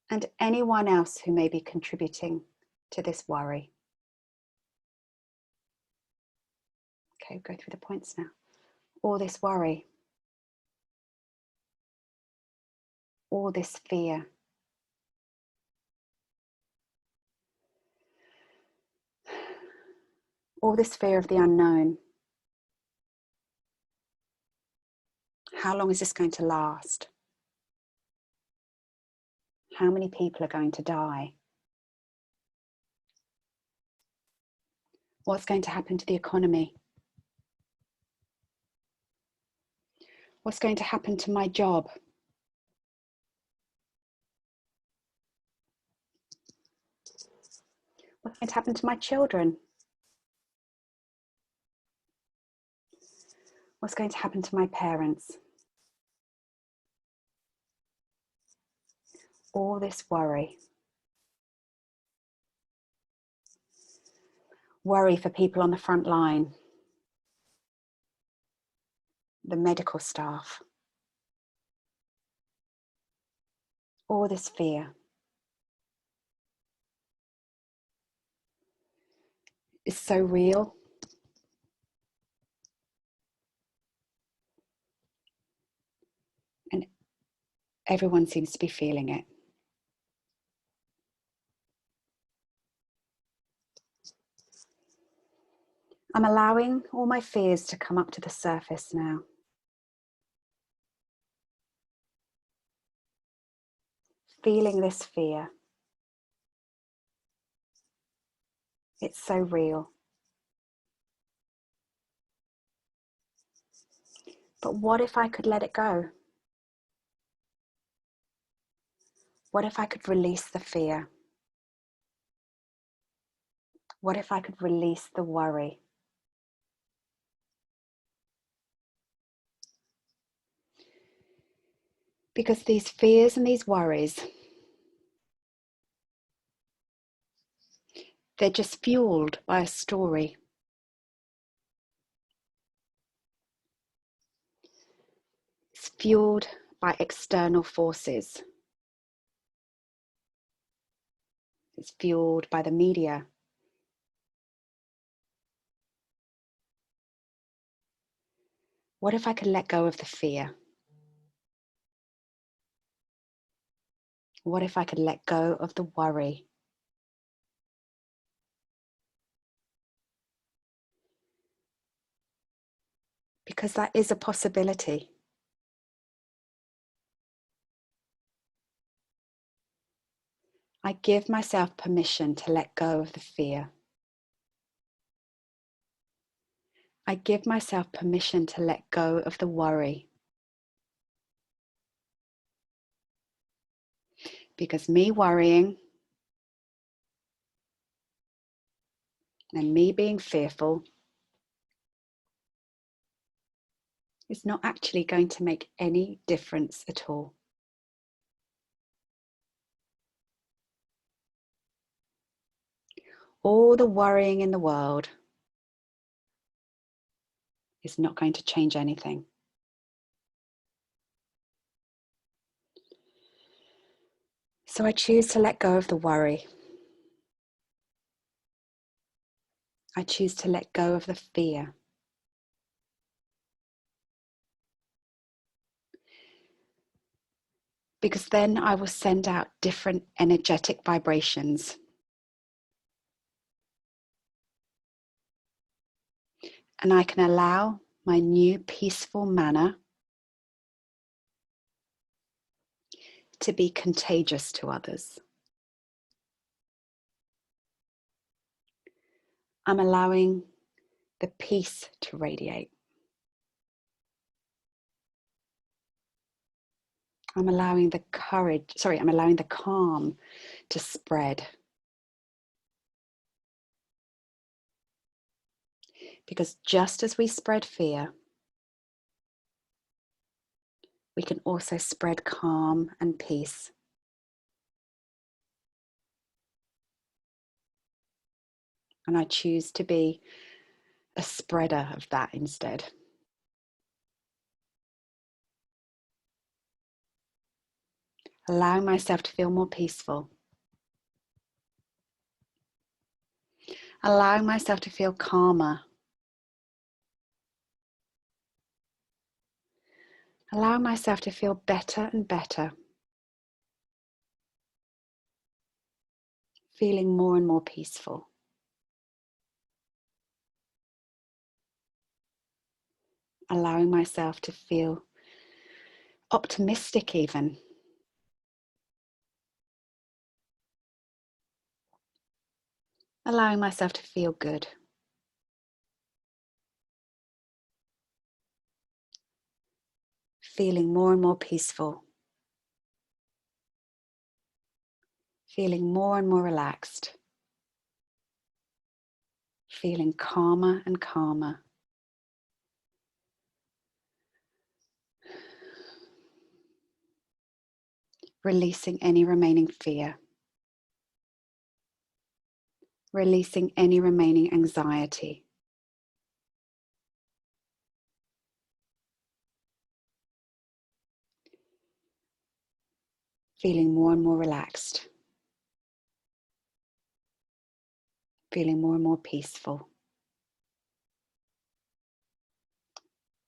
and anyone else who may be contributing to this worry. Okay, go through the points now. All this worry, all this fear, all this fear of the unknown. How long is this going to last? How many people are going to die? What's going to happen to the economy? What's going to happen to my job? What's going to happen to my children? What's going to happen to my parents? All this worry. Worry for people on the front line, the medical staff. All this fear is so real. And everyone seems to be feeling it. I'm allowing all my fears to come up to the surface now. feeling this fear. It's so real. But what if I could let it go? What if I could release the fear? What if I could release the worry? Because these fears and these worries, they're just fueled by a story. It's fueled by external forces. It's fueled by the media. What if I could let go of the fear? What if I could let go of the worry? Because that is a possibility. I give myself permission to let go of the fear. I give myself permission to let go of the worry. Because me worrying and me being fearful is not actually going to make any difference at all. All the worrying in the world is not going to change anything. So I choose to let go of the worry. I choose to let go of the fear. Because then I will send out different energetic vibrations. And I can allow my new peaceful manner to be contagious to others. I'm allowing the peace to radiate. I'm allowing the calm to spread. Because just as we spread fear, we can also spread calm and peace. And I choose to be a spreader of that instead. Allowing myself to feel more peaceful. Allowing myself to feel calmer. Allowing myself to feel better and better. Feeling more and more peaceful. Allowing myself to feel optimistic even. Allowing myself to feel good. Feeling more and more peaceful. Feeling more and more relaxed. Feeling calmer and calmer. Releasing any remaining fear. Releasing any remaining anxiety. Feeling more and more relaxed. Feeling more and more peaceful.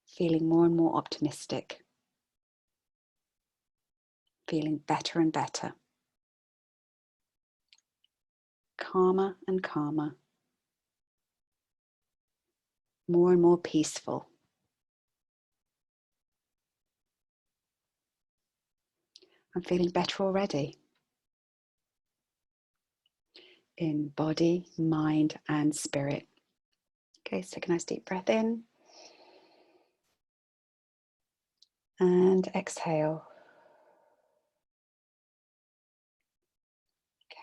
Feeling more and more optimistic. Feeling better and better. Calmer and calmer. More and more peaceful. I'm feeling better already. in body, mind, and spirit. Okay, so take a nice deep breath in. And exhale.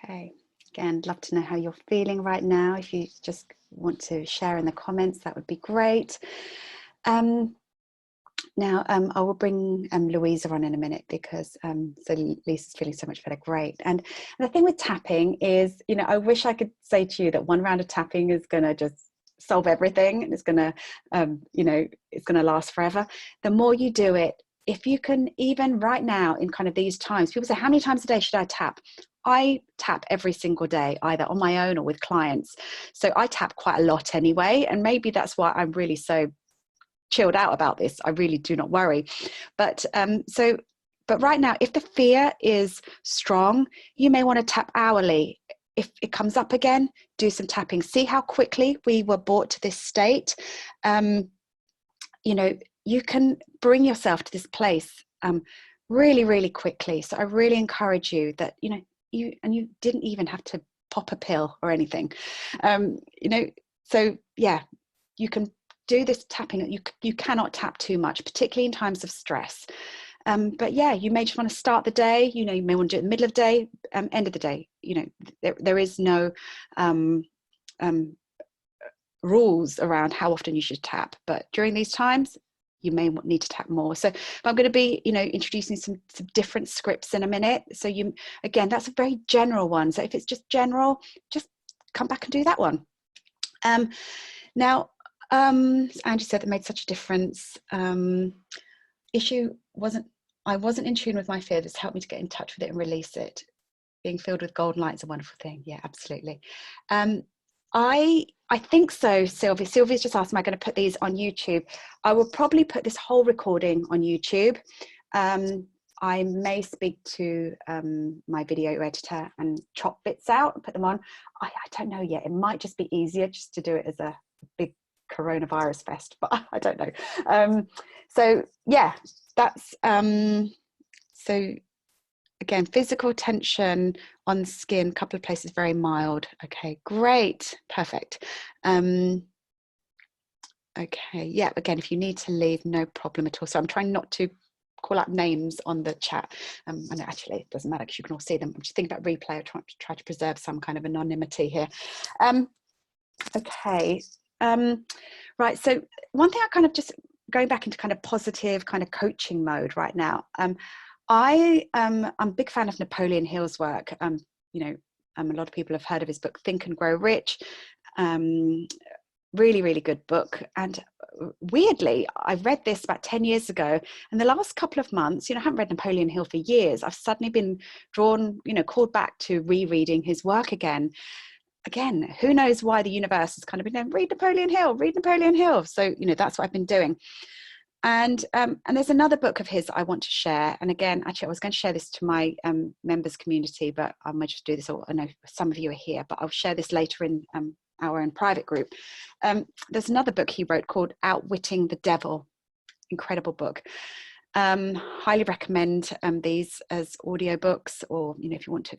Okay, again, love to know how you're feeling right now. If you just want to share in the comments, that would be great. Now, I will bring Louisa on in a minute because so Lisa's feeling so much better. Great. And the thing with tapping is, you know, I wish I could say to you that one round of tapping is going to just solve everything and it's going to, you know, it's going to last forever. The more you do it, if you can, even right now in kind of these times, people say, how many times a day should I tap? I tap every single day, either on my own or with clients. So I tap quite a lot anyway. And maybe that's why I'm really so chilled out about this. I really do not worry. But but right now, if the fear is strong, you may want to tap hourly. If it comes up again, do some tapping. See how quickly we were brought to this state. You know, you can bring yourself to this place really, really quickly. So I really encourage you that, you know, you didn't even have to pop a pill or anything. You know, so yeah, you can do this tapping. You cannot tap too much, particularly in times of stress. But yeah, you may just want to start the day. You know, you may want to do it in the middle of the day, end of the day. You know, there is no rules around how often you should tap. But during these times, you may need to tap more. So I'm going to be, you know, introducing some different scripts in a minute. So you, again, that's a very general one. So if it's just general, just come back and do that one. Now, Angie said that made such a difference. Issue wasn't, I wasn't in tune with my fear. This helped me to get in touch with it and release it. Being filled with golden light is a wonderful thing. Yeah, absolutely. I think so, Sylvia. Sylvia's just asked, am I going to put these on YouTube? I will probably put this whole recording on YouTube. I may speak to my video editor and chop bits out and put them on. I don't know yet. It might just be easier just to do it as a big coronavirus fest, but I don't know. So yeah, that's so again, physical tension on the skin, a couple of places very mild. Okay, great, perfect. Okay, yeah, again, if you need to leave, no problem at all. So I'm trying not to call out names on the chat. And actually, it doesn't matter because you can all see them. I'm just thinking about replay. I'm trying to preserve some kind of anonymity here. Okay, right. So one thing I kind of just going back into kind of positive kind of coaching mode right now. I'm a big fan of Napoleon Hill's work. You know, a lot of people have heard of his book, Think and Grow Rich. Really, really good book. And weirdly, I read this about 10 years ago. And the last couple of months, you know, I haven't read Napoleon Hill for years. I've suddenly been drawn, you know, called back to rereading his work again. Again, who knows why the universe has kind of been, read Napoleon Hill, read Napoleon Hill. So, you know, that's what I've been doing. And there's another book of his I want to share. And again, actually, I was going to share this to my members community, but I might just do this. I know some of you are here, but I'll share this later in our own private group. There's another book he wrote called Outwitting the Devil. Incredible book. Highly recommend these as audiobooks, or, you know, if you want to,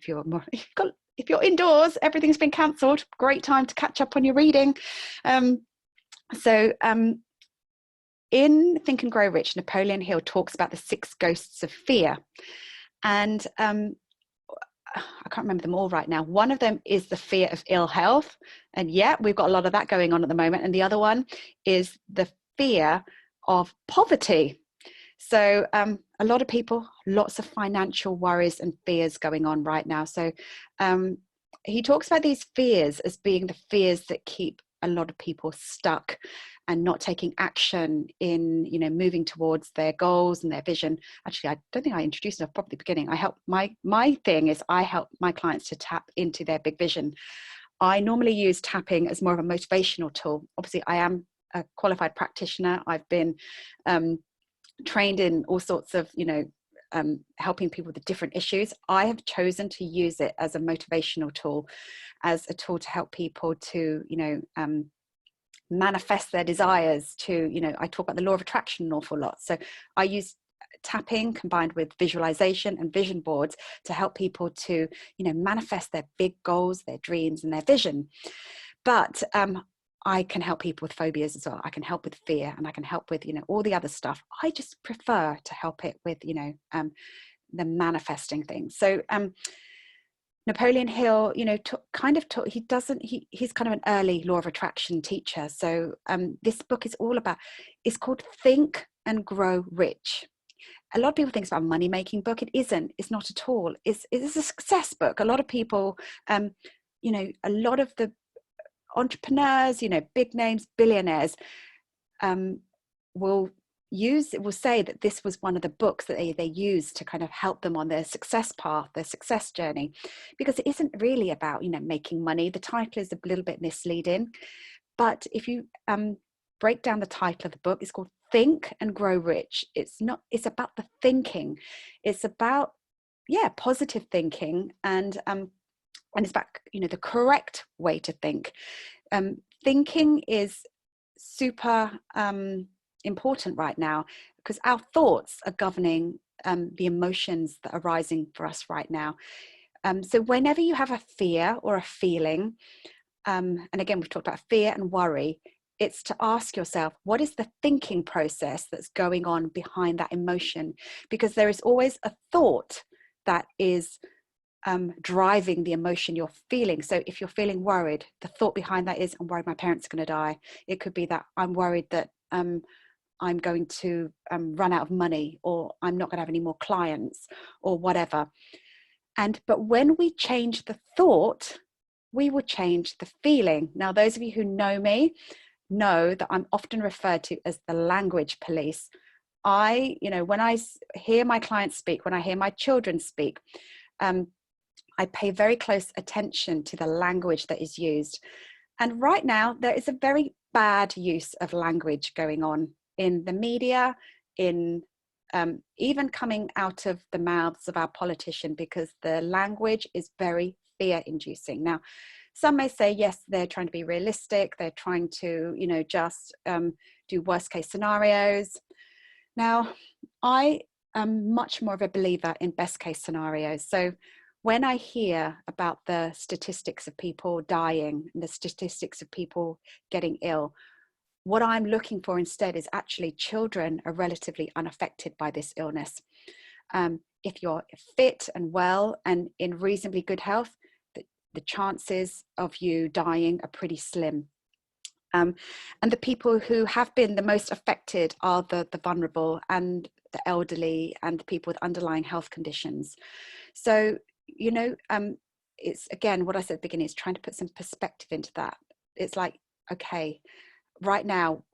if you're indoors, everything's been cancelled. Great time to catch up on your reading. In Think and Grow Rich, Napoleon Hill talks about the 6 ghosts of fear. And I can't remember them all right now. One of them is the fear of ill health. And yeah, we've got a lot of that going on at the moment. And the other one is the fear of poverty. So a lot of people, lots of financial worries and fears going on right now. So he talks about these fears as being the fears that keep a lot of people stuck and not taking action in, you know, moving towards their goals and their vision. Actually, I don't think I introduced it properly at the beginning. I help my thing is I help my clients to tap into their big vision. I normally use tapping as more of a motivational tool. Obviously, I am a qualified practitioner. I've been trained in all sorts of, you know, helping people with different issues. I have chosen to use it as a motivational tool, as a tool to help people to, you know, manifest their desires, to, you know, I talk about the law of attraction an awful lot. So I use tapping combined with visualization and vision boards to help people to, manifest their big goals, their dreams, and their vision. But I can help people with phobias as well. I can help with fear, and I can help with, all the other stuff. I just prefer to help it with, the manifesting things. So Napoleon Hill, he's kind of an early law of attraction teacher. So this book is all about, it's called Think and Grow Rich. A lot of people think it's about a money-making book. It isn't. It's not at all. It's a success book. A lot of people, a lot of the entrepreneurs, big names, billionaires, will say that this was one of the books that they used to kind of help them on their success path, their success journey, because it isn't really about, making money. The title is a little bit misleading, but if you break down the title of the book, it's called Think and Grow Rich. It's about the thinking. It's about, positive thinking, and it's about, the correct way to think. Thinking is super important right now, because our thoughts are governing the emotions that are rising for us right now. So whenever you have a fear or a feeling, and again, we've talked about fear and worry, it's to ask yourself, what is the thinking process that's going on behind that emotion? Because there is always a thought that is driving the emotion you're feeling. So if you're feeling worried, the thought behind that is, I'm worried my parents are going to die. It could be that I'm worried that I'm going to run out of money, or I'm not going to have any more clients, or whatever. But when we change the thought, we will change the feeling. Now, those of you who know me know that I'm often referred to as the language police. When I hear my clients speak, when I hear my children speak, I pay very close attention to the language that is used. And right now, there is a very bad use of language going on in the media, in even coming out of the mouths of our politician, because the language is very fear-inducing. Now, some may say, yes, they're trying to be realistic. They're trying to, just do worst-case scenarios. Now, I am much more of a believer in best-case scenarios. So when I hear about the statistics of people dying and the statistics of people getting ill, what I'm looking for instead is actually children are relatively unaffected by this illness. If you're fit and well and in reasonably good health, the chances of you dying are pretty slim. And the people who have been the most affected are the vulnerable and the elderly and the people with underlying health conditions. So, it's, again, what I said at the beginning, is trying to put some perspective into that. It's like, okay, right now,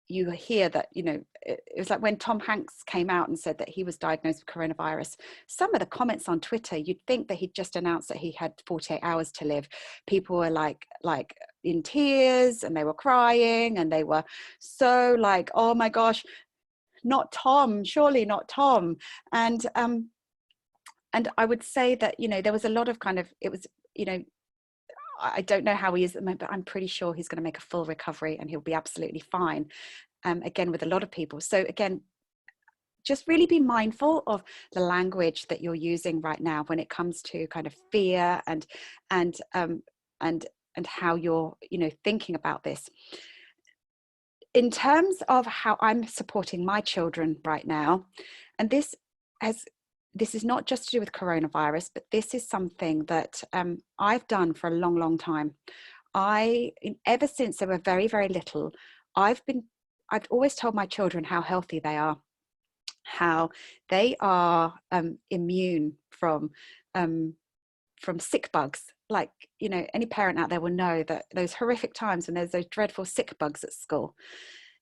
you hear that, it was like when Tom Hanks came out and said that he was diagnosed with coronavirus. Some of the comments on Twitter, you'd think that he'd just announced that he had 48 hours to live. People were like in tears, and they were crying, and they were so like, oh my gosh, not Tom, surely not Tom. And I would say that, there was a lot of kind of, it was, I don't know how he is at the moment, but I'm pretty sure he's going to make a full recovery and he'll be absolutely fine. Again, with a lot of people. So again, just really be mindful of the language that you're using right now when it comes to kind of fear and how you're, thinking about this. In terms of how I'm supporting my children right now, and this is not just to do with coronavirus, but this is something that I've done for a long, long time. Ever since they were very, very little, I've always told my children how healthy they are, how they are immune from sick bugs. Like, any parent out there will know that those horrific times when there's those dreadful sick bugs at school.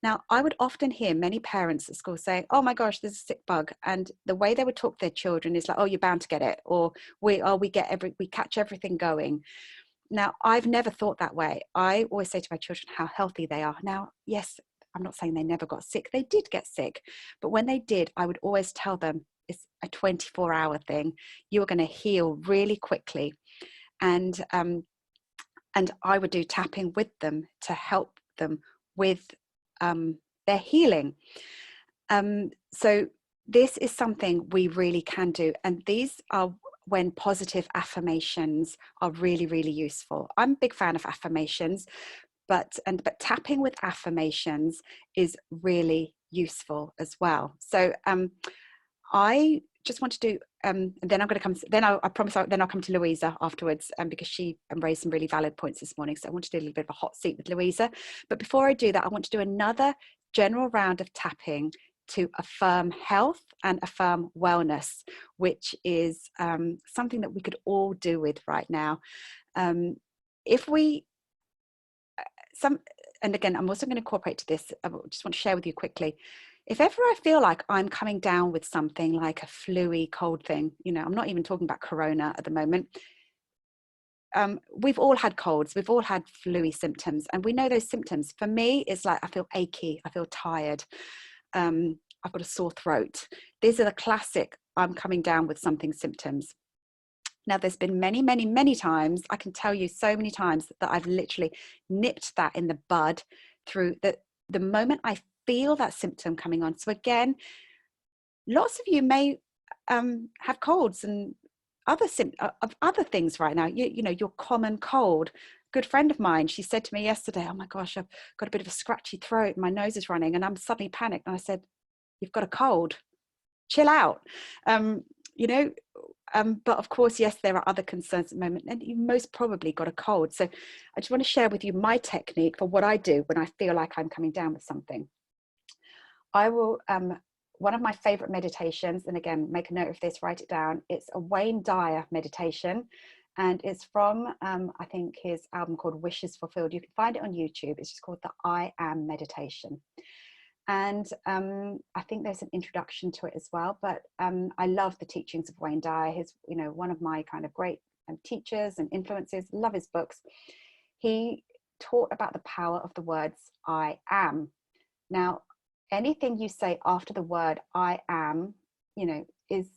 Now, I would often hear many parents at school saying, oh my gosh, there's a sick bug. And the way they would talk to their children is like, oh, you're bound to get it. Or we catch everything going. Now, I've never thought that way. I always say to my children how healthy they are. Now, yes, I'm not saying they never got sick. They did get sick. But when they did, I would always tell them it's a 24-hour thing. You're going to heal really quickly. And I would do tapping with them to help them with their healing. So this is something we really can do. And these are when positive affirmations are really, really useful. I'm a big fan of affirmations, but tapping with affirmations is really useful as well. So I just want to do, and then I'm going to come, then I promise, then I'll come to Louisa afterwards, because she raised some really valid points this morning. So I want to do a little bit of a hot seat with Louisa. But before I do that, I want to do another general round of tapping to affirm health and affirm wellness, which is something that we could all do with right now. If we, and again, I'm also going to incorporate to this, I just want to share with you quickly. If ever I feel like I'm coming down with something like a flu-y cold thing, you know, I'm not even talking about corona at the moment. We've all had colds, we've all had flu-y symptoms, and we know those symptoms. For me, it's like I feel achy, I feel tired, I've got a sore throat. These are the classic I'm coming down with something symptoms. Now, there's been many, many, many times, I can tell you so many times that I've literally nipped that in the bud through the moment I feel that symptom coming on. So again, lots of you may have colds and other things right now. You know, your common cold. Good friend of mine, she said to me yesterday, "Oh my gosh, I've got a bit of a scratchy throat, my nose is running," and I'm suddenly panicked. And I said, "You've got a cold. Chill out." You know, but of course, yes, there are other concerns at the moment, and you most probably got a cold. So I just want to share with you my technique for what I do when I feel like I'm coming down with something. I will, one of my favorite meditations, and again, make a note of this, write it down. It's a Wayne Dyer meditation, and it's from, I think, his album called Wishes Fulfilled. You can find it on YouTube. It's just called the I Am meditation. And I think there's an introduction to it as well, but I love the teachings of Wayne Dyer. He's, you know, one of my kind of great teachers and influences. Love his books. He taught about the power of the words I am. Now, anything you say after the word I am, you know, is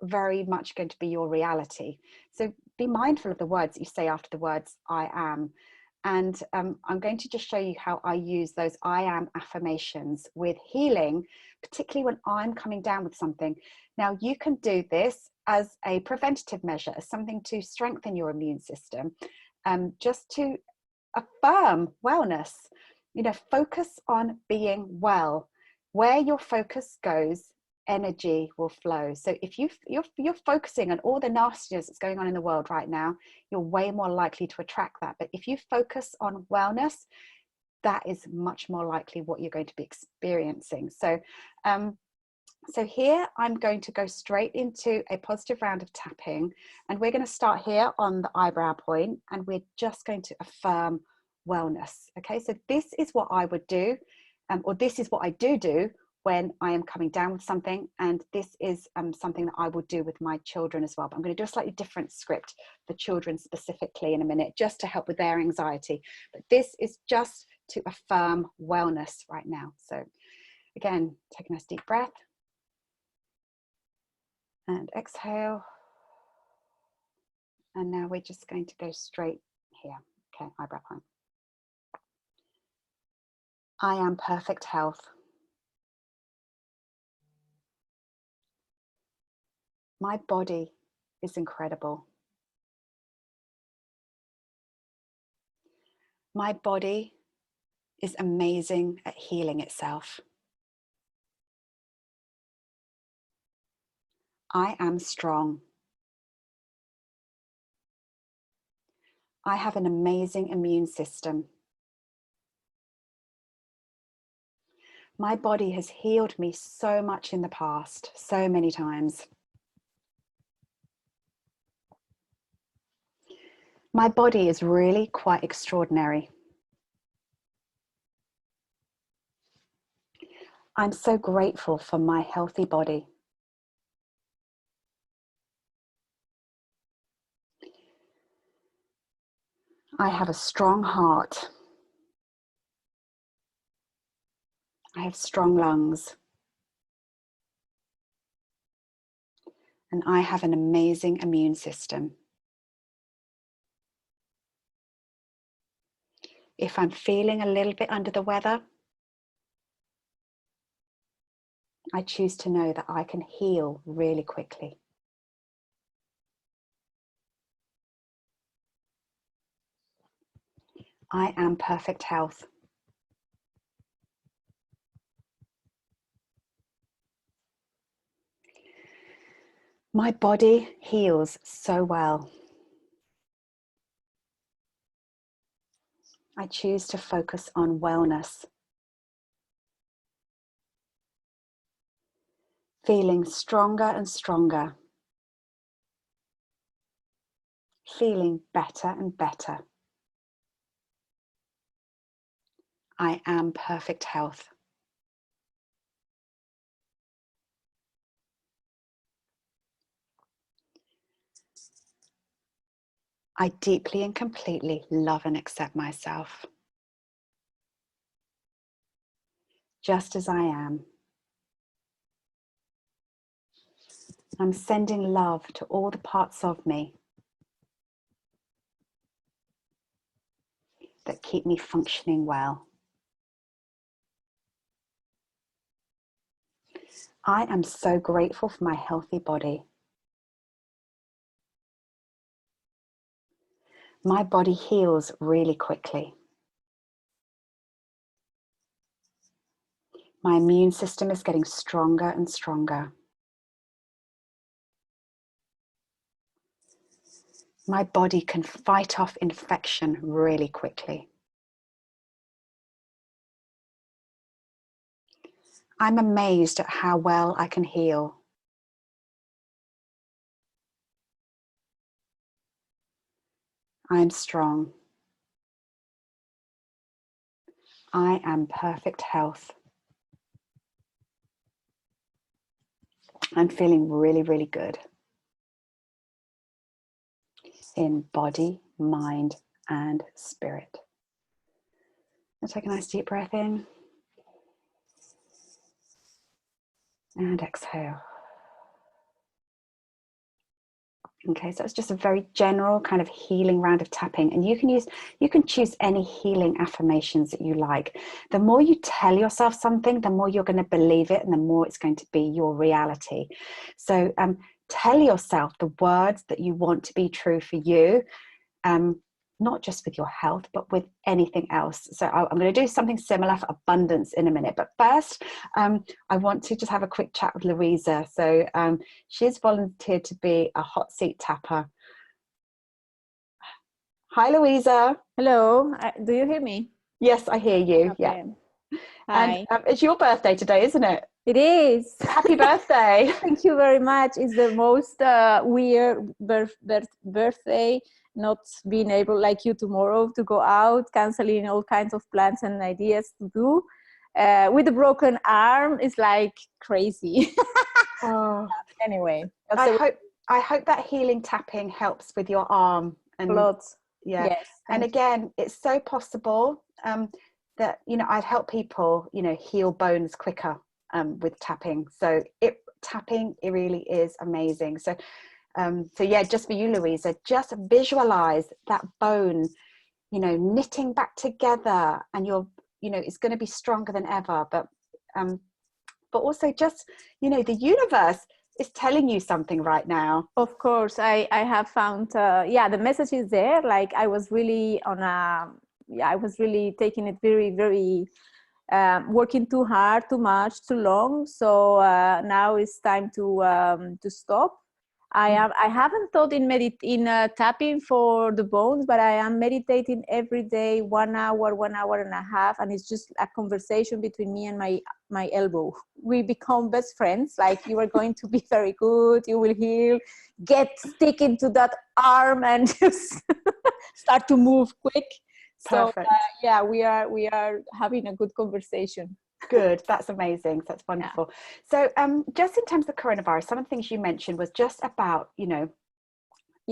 very much going to be your reality. So be mindful of the words that you say after the words I am. And I'm going to just show you how I use those I am affirmations with healing, particularly when I'm coming down with something. Now, you can do this as a preventative measure, as something to strengthen your immune system, just to affirm wellness. You know, focus on being well. Where your focus goes, energy will flow. So if you're focusing on all the nastiness that's going on in the world right now, you're way more likely to attract that. But if you focus on wellness, that is much more likely what you're going to be experiencing. So so here I'm going to go straight into a positive round of tapping, and we're going to start here on the eyebrow point, and we're just going to affirm wellness. Okay, so this is what I would do, or this is what I do when I am coming down with something, and this is something that I will do with my children as well. But I'm going to do a slightly different script for children specifically in a minute, just to help with their anxiety. But this is just to affirm wellness right now. So again, take a nice deep breath. And exhale. And now we're just going to go straight here. Okay, eyebrow point. I am perfect health. My body is incredible. My body is amazing at healing itself. I am strong. I have an amazing immune system. My body has healed me so much in the past, so many times. My body is really quite extraordinary. I'm so grateful for my healthy body. I have a strong heart. I have strong lungs. And I have an amazing immune system. If I'm feeling a little bit under the weather, I choose to know that I can heal really quickly. I am perfect health. My body heals so well. I choose to focus on wellness. Feeling stronger and stronger. Feeling better and better. I am perfect health. I deeply and completely love and accept myself, just as I am. I'm sending love to all the parts of me that keep me functioning well. I am so grateful for my healthy body. My body heals really quickly. My immune system is getting stronger and stronger. My body can fight off infection really quickly. I'm amazed at how well I can heal. I am strong. I am perfect health. I'm feeling really, really good in body, mind, and spirit. I'll take a nice deep breath in and exhale. Okay, so it's just a very general kind of healing round of tapping, and you can choose any healing affirmations that you like. The more you tell yourself something, the more you're going to believe it, and the more it's going to be your reality. So tell yourself the words that you want to be true for you, not just with your health, but with anything else. So I'm going to do something similar for abundance in a minute. But first, I want to just have a quick chat with Louisa. So she's volunteered to be a hot seat tapper. Hi, Louisa. Hello. Do you hear me? Yes, I hear you. Okay. Yeah. Hi. And it's your birthday today, isn't it? It is. Happy birthday. Thank you very much. It's the most weird birthday, not being able, like you tomorrow, to go out, canceling all kinds of plans and ideas to do. With a broken arm, it's like crazy. Oh. Anyway. I hope that healing tapping helps with your arm. And Lots. yeah. Yes. And again, it's so possible that, I'd help people, heal bones quicker with tapping. So tapping, it really is amazing. So yeah, just for you, Louisa, just visualize that bone, knitting back together, and it's going to be stronger than ever. But also just, the universe is telling you something right now. Of course, I have found, the message is there. Like I was really I was really taking it very, very, working too hard, too much, too long. So now it's time to stop. I haven't thought in tapping for the bones, but I am meditating every day, 1 hour, 1 hour and a half, and it's just a conversation between me and my elbow. We become best friends. Like, you are going to be very good. You will heal. Stick into that arm and just start to move quick. Perfect. So we are having a good conversation. Good. That's amazing. That's wonderful. Yeah. So just in terms of coronavirus, some of the things you mentioned was just about, the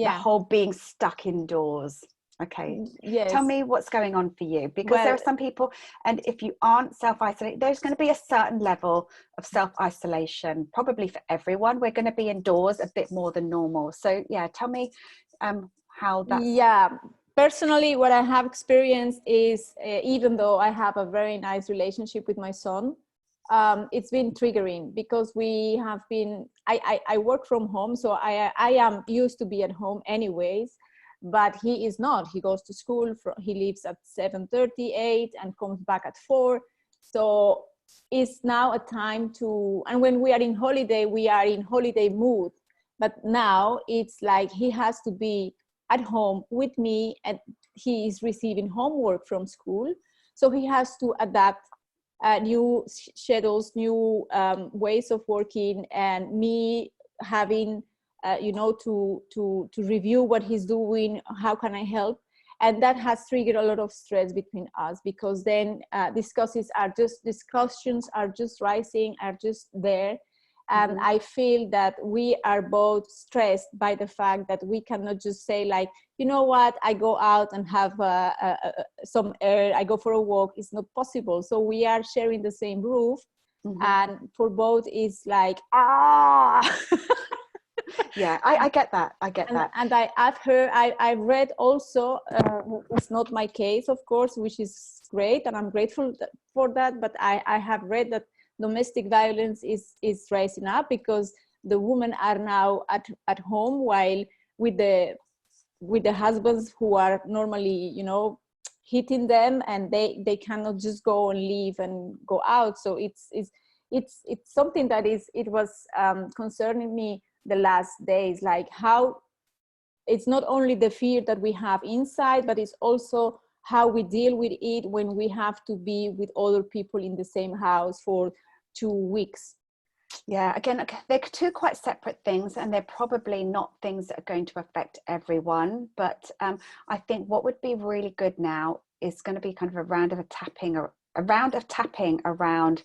whole being stuck indoors. Okay. Yes. Tell me what's going on for you, because there are some people, and if you aren't self-isolating, there's going to be a certain level of self-isolation, probably for everyone. We're going to be indoors a bit more than normal. So yeah, tell me how that's... Yeah. Personally, what I have experienced is, even though I have a very nice relationship with my son, it's been triggering because we have been, I work from home, so I am used to be at home anyways, but he is not. He goes to school, he leaves at 7:30, 8, and comes back at 4. So it's now a time to, and when we are in holiday, we are in holiday mood. But now it's like he has to be at home with me, and he is receiving homework from school. So he has to adapt new schedules, new ways of working, and me having, to review what he's doing, how can I help? And that has triggered a lot of stress between us, because then discussions are just rising, are just there. And I feel that we are both stressed by the fact that we cannot just say like, you know what, I go out and have some air, I go for a walk. It's not possible. So we are sharing the same roof. And for both it's like, Yeah, I get that. I get that. And I've read also, it's not my case, of course, which is great, and I'm grateful for that. But I have read that domestic violence is rising up because the women are now at home, while with the husbands who are normally, hitting them, and they cannot just go and leave and go out. So it's something that it was concerning me the last days, like how it's not only the fear that we have inside, but it's also how we deal with it when we have to be with other people in the same house for 2 weeks. Yeah, again, they're two quite separate things, and they're probably not things that are going to affect everyone. But I think what would be really good now is going to be kind of a round of tapping around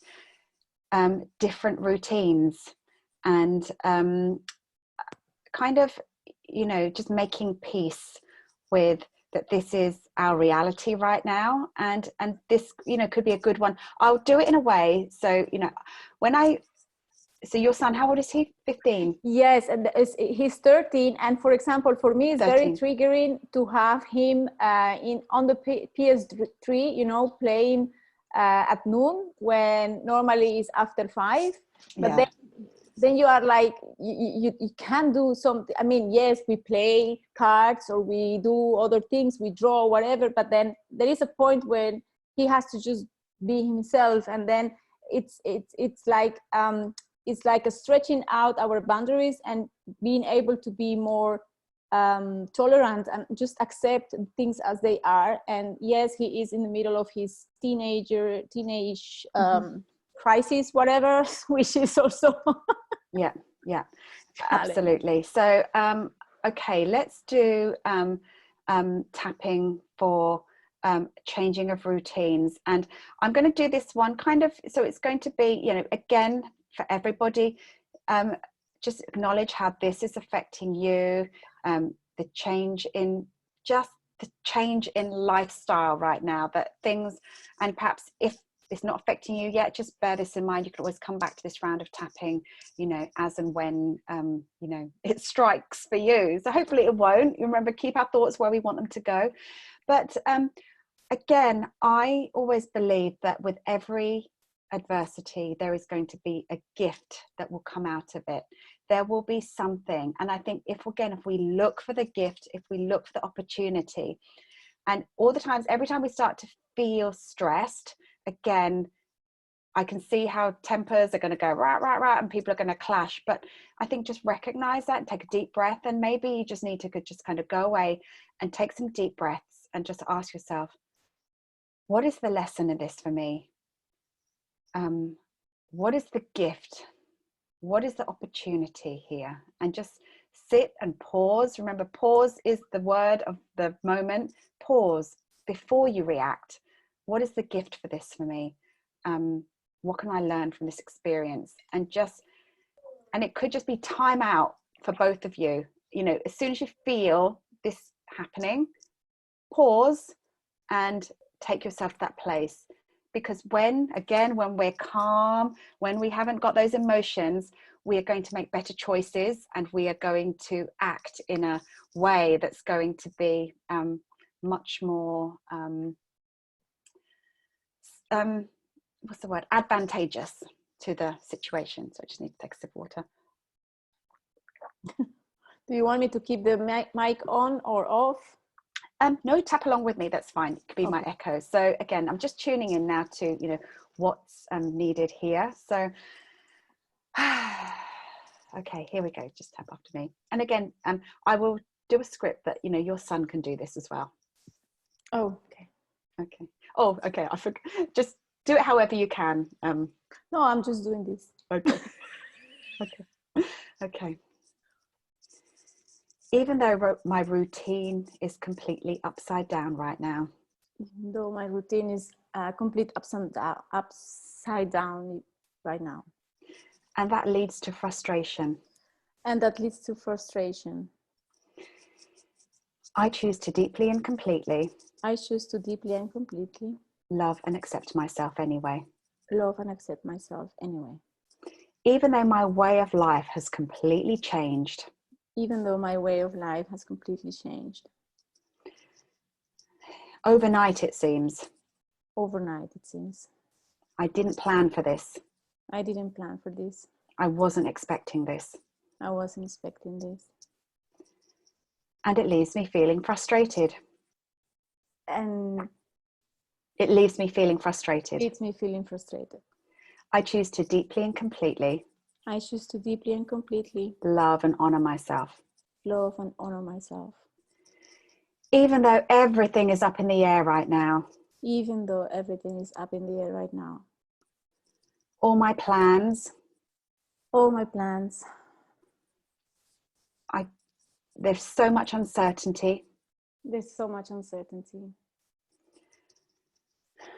different routines, and kind of, just making peace with that this is our reality right now, and this could be a good one. I'll do it in a way so so your son, how old is he? 15? Yes, and he's 13. And for example, for me, it's 13. Very triggering to have him on the PS3, playing at noon, when normally it's after 5. But then you are like, you can do something. I mean, yes, we play cards or we do other things, we draw, whatever. But then there is a point when he has to just be himself, and then it's like a stretching out our boundaries and being able to be more tolerant and just accept things as they are. And yes, he is in the middle of his teenage crisis, whatever, which is also yeah, absolutely. So okay, let's do tapping for changing of routines, and I'm going to do this one kind of, so it's going to be, again, for everybody, just acknowledge how this is affecting you, the change in lifestyle right now, that things, and perhaps if it's not affecting you yet, just bear this in mind. You can always come back to this round of tapping, as and when, it strikes for you. So hopefully it won't. Remember, keep our thoughts where we want them to go. But again, I always believe that with every adversity, there is going to be a gift that will come out of it. There will be something. And I think if we look for the gift, if we look for the opportunity, and every time we start to feel stressed, again, I can see how tempers are going to go rah, rah, rah, and people are going to clash. But I think just recognize that and take a deep breath. And maybe you just need to just kind of go away and take some deep breaths and just ask yourself, what is the lesson in this for me? What is the gift? What is the opportunity here? And just sit and pause. Remember, pause is the word of the moment. Pause before you react. What is the gift for this for me? What can I learn from this experience? And it could just be time out for both of you. As soon as you feel this happening, pause and take yourself to that place. Because when we're calm, when we haven't got those emotions, we are going to make better choices, and we are going to act in a way that's going to be much more what's the word, advantageous. to the situation. So I just need to take a sip of water. Do you want me to keep the mic on or off? No, tap along with me. That's fine. It could be my echo. So again, I'm just tuning in now to, what's needed here. So, okay, here we go. Just tap after me. And again, I will do a script that, your son can do this as well. Oh, okay. Okay. Oh, okay. I forgot. Just do it however you can. No, I'm just doing this. Okay. Okay. Okay. Even though my routine is completely upside down right now. Even though my routine is complete upside down right now. And that leads to frustration. And that leads to frustration. I choose to deeply and completely. I choose to deeply and completely. Love and accept myself anyway. Love and accept myself anyway. Even though my way of life has completely changed. Even though my way of life has completely changed. Overnight, it seems. Overnight, it seems. I didn't plan for this. I didn't plan for this. I wasn't expecting this. I wasn't expecting this. And it leaves me feeling frustrated. And it leaves me feeling frustrated. It's me feeling frustrated. I choose to deeply and completely. I choose to deeply and completely love and honor myself. love and honor myself. Even though everything is up in the air right now. Even though everything is up in the air right now. All my plans. All my plans. There's so much uncertainty. There's so much uncertainty.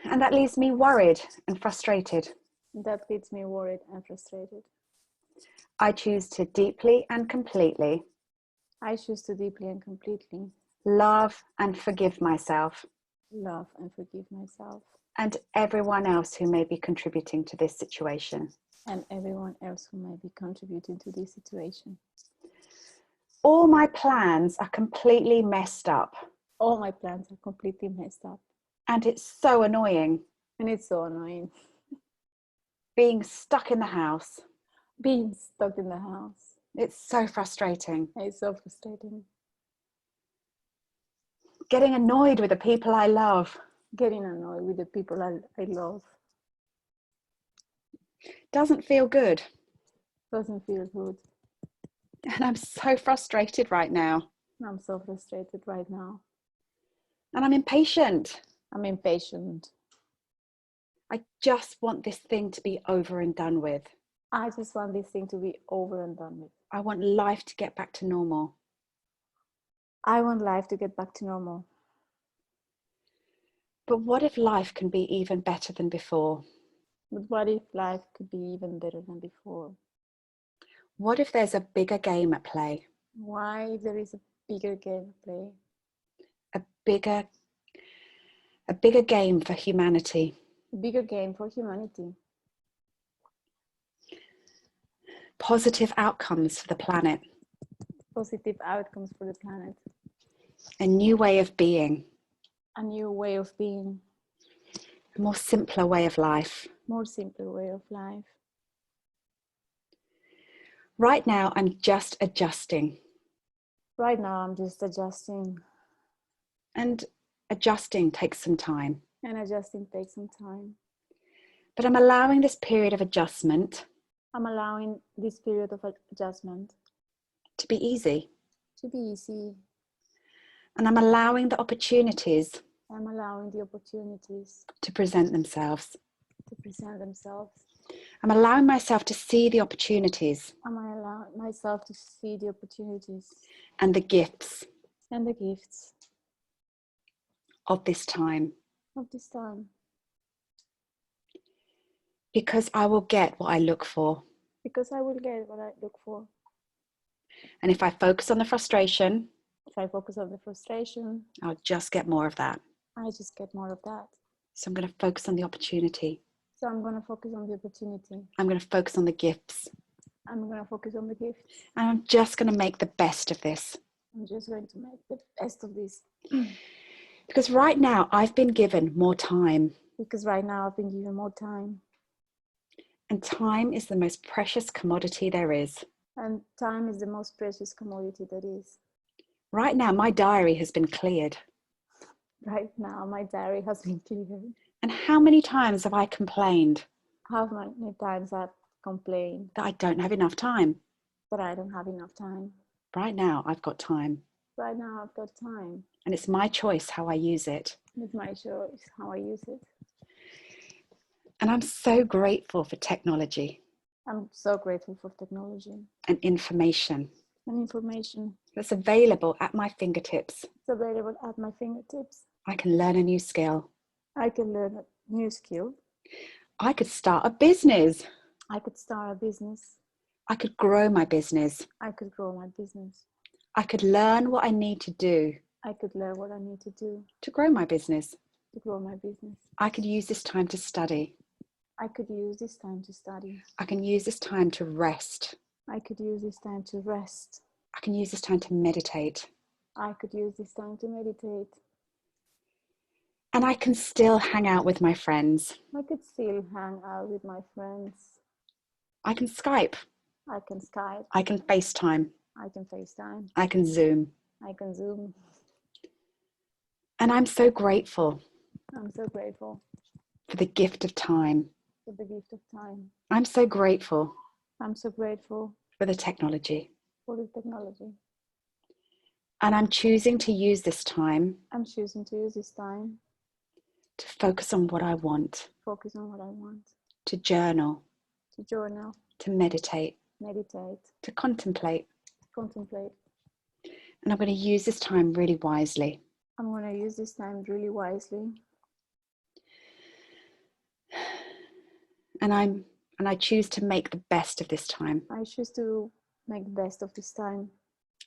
And that leaves me worried and frustrated. That leaves me worried and frustrated. I choose to deeply and completely. I choose to deeply and completely. Love and forgive myself. Love and forgive myself. And everyone else who may be contributing to this situation. And everyone else who may be contributing to this situation. All my plans are completely messed up. All my plans are completely messed up. And it's so annoying. And it's so annoying. Being stuck in the house. Being stuck in the house. It's so frustrating. It's so frustrating. Getting annoyed with the people I love. Getting annoyed with the people I love. Doesn't feel good. Doesn't feel good. And I'm so frustrated right now. I'm so frustrated right now. And I'm impatient. I'm impatient. I just want this thing to be over and done with. I just want this thing to be over and done with. I want life to get back to normal. I want life to get back to normal. But what if life can be even better than before? But what if life could be even better than before? What if there's a bigger game at play? Why if there is a bigger game at play? A bigger game for humanity. A bigger game for humanity. Positive outcomes for the planet. Positive outcomes for the planet. A new way of being. A new way of being. A more simpler way of life. More simpler way of life. Right now, I'm just adjusting. Right now, I'm just adjusting. And adjusting takes some time. And adjusting takes some time. But I'm allowing this period of adjustment. I'm allowing this period of adjustment. To be easy. To be easy. And I'm allowing the opportunities. I'm allowing the opportunities. To present themselves. To present themselves. I'm allowing myself to see the opportunities. I'm allowing myself to see the opportunities. And the gifts. And the gifts. Of this time. Of this time. Because I will get what I look for. Because I will get what I look for. And if I focus on the frustration. If I focus on the frustration. I'll just get more of that. I just get more of that. So I'm going to focus on the opportunity. So I'm going to focus on the opportunity. I'm going to focus on the gifts. I'm going to focus on the gifts. And I'm just going to make the best of this. I'm just going to make the best of this. Because right now I've been given more time. Because right now I've been given more time. And time is the most precious commodity there is. And time is the most precious commodity that is. Right now, my diary has been cleared. Right now, my diary has been cleared. And how many times have I complained? How many times I've complained That I don't have enough time. that I don't have enough time. Right now, I've got time. Right now, I've got time. And it's my choice how I use it. It's my choice how I use it. And I'm so grateful for technology. I'm so grateful for technology. And information. And information. That's available at my fingertips. It's available at my fingertips. I can learn a new skill. I can learn a new skill. I could start a business. I could start a business. I could grow my business. I could grow my business. I could learn what I need to do. I could learn what I need to do. To grow my business. To grow my business. I could use this time to study. I could use this time to study. I can use this time to rest. I could use this time to rest. I can use this time to meditate. I could use this time to meditate. And I can still hang out with my friends. I could still hang out with my friends. I can Skype. I can Skype. I can FaceTime. I can FaceTime. I can Zoom. I can Zoom. And I'm so grateful. I'm so grateful. For the gift of time. For the gift of time. I'm so grateful. I'm so grateful. For the technology. For the technology. And I'm choosing to use this time. I'm choosing to use this time. To focus on what I want. Focus on what I want. To journal. To journal. To meditate. Meditate. To contemplate. Contemplate. And I'm going to use this time really wisely. I'm going to use this time really wisely. And I choose to make the best of this time. I choose to make the best of this time.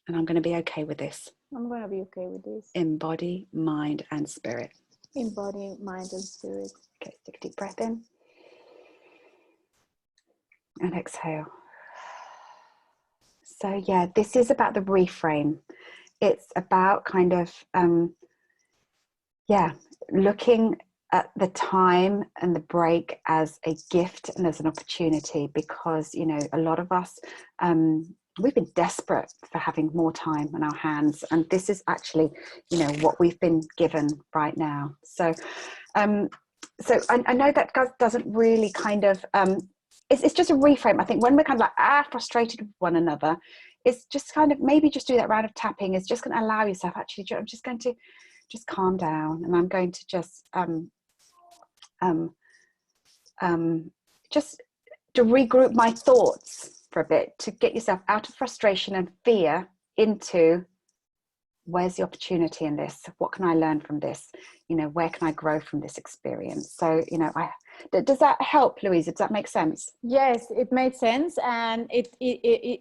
And I'm going to be okay with this. I'm going to be okay with this. In body, mind, and spirit. In body, mind, and spirit. Okay, take a deep breath in. And exhale. So yeah, this is about the reframe. It's about kind of, looking at the time and the break as a gift and as an opportunity, because, you know, a lot of us, we've been desperate for having more time on our hands. And this is actually, you know, what we've been given right now. So, I know that doesn't really kind of, it's just a reframe. I think when we're kind of like, frustrated with one another, it's just kind of, maybe just do that round of tapping is just going to allow yourself, actually, I'm just going to just calm down, and I'm going to just to regroup my thoughts for a bit, to get yourself out of frustration and fear into, where's the opportunity in this? What can I learn from this? You know, where can I grow from this experience? So, you know, does that help, Louisa? Does that make sense? Yes, it made sense. And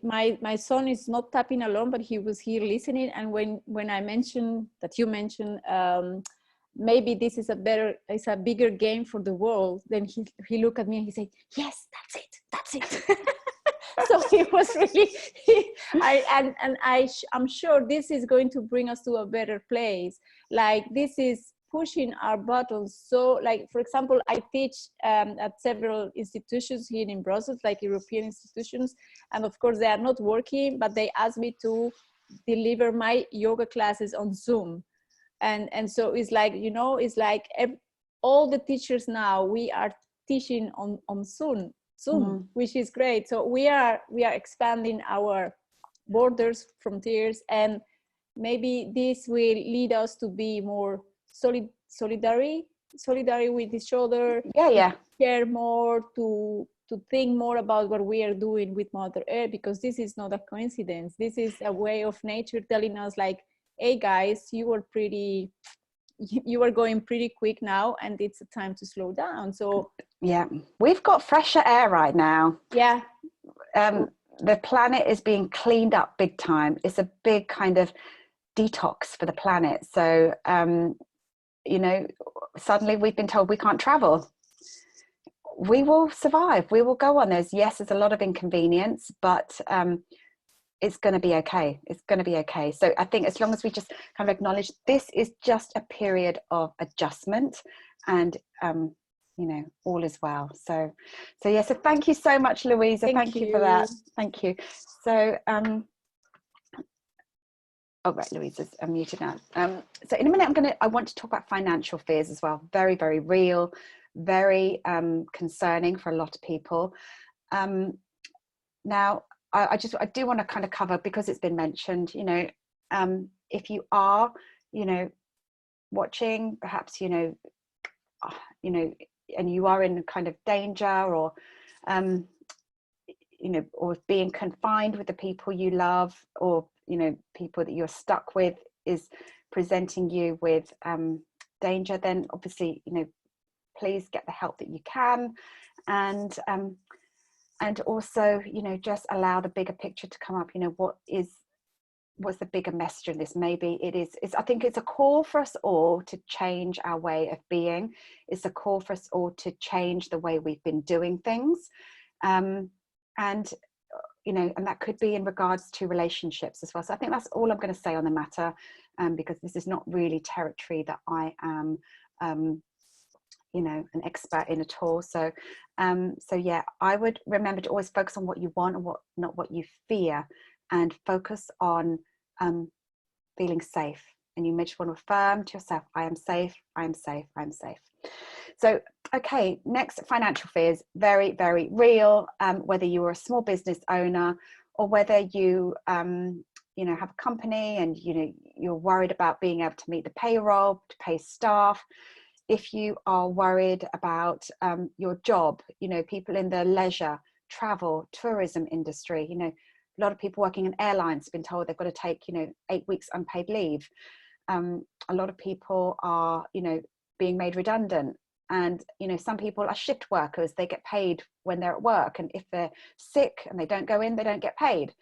my son is not tapping alone, but he was here listening. And when I mentioned that you mentioned, maybe this is it's a bigger game for the world, then he looked at me and he said, yes, that's it. So he was really, I'm sure this is going to bring us to a better place. Like, this is pushing our buttons. So, like, for example, I teach at several institutions here in Brussels, like European institutions, and of course they are not working, but they asked me to deliver my yoga classes on Zoom. And so it's like, you know, it's like all the teachers now, we are teaching on Zoom, which is great. So we are expanding our borders, frontiers, and maybe this will lead us to be more solidary with each other. Yeah. Care more, to think more about what we are doing with Mother Earth, because this is not a coincidence. This is a way of nature telling us, like, hey guys, you are going pretty quick now, and it's a time to slow down. So yeah, we've got fresher air right now. Yeah. The planet is being cleaned up big time. It's a big kind of detox for the planet. So, you know, suddenly we've been told we can't travel. We will survive. We will go on. There's a lot of inconvenience, but it's going to be okay. It's going to be okay. So I think as long as we just kind of acknowledge this is just a period of adjustment, and you know, all is well. So yeah, so thank you so much, Louisa. Thank you for that. Thank you. So oh right, Louisa's unmuted now. So in a minute I want to talk about financial fears as well. Very, very real, very concerning for a lot of people. Now I do want to kind of cover, because it's been mentioned, you know, if you are, you know, watching, perhaps, you know, and you are in kind of danger, or you know, or being confined with the people you love, or, you know, people that you're stuck with is presenting you with danger, then obviously, you know, please get the help that you can, and also, you know, just allow the bigger picture to come up. You know, what's the bigger message in this? Maybe it's I think it's a call for us all to change our way of being. It's a call for us all to change the way we've been doing things, and you know, and that could be in regards to relationships as well. So I think that's all I'm going to say on the matter, because this is not really territory that I am you know, an expert in at all. So so yeah, I would remember to always focus on what you want and not what you fear, and focus on feeling safe. And you may just want to affirm to yourself, I am safe, I am safe, I am safe. So, okay, next, financial fears, very, very real, whether you are a small business owner, or whether you, you know, have a company and, you know, you're worried about being able to meet the payroll, to pay staff. If you are worried about your job, you know, people in the leisure, travel, tourism industry, you know, a lot of people working in airlines have been told they've got to take, you know, 8 weeks unpaid leave. A lot of people are, you know, being made redundant. And, you know, some people are shift workers. They get paid when they're at work. And if they're sick and they don't go in, they don't get paid.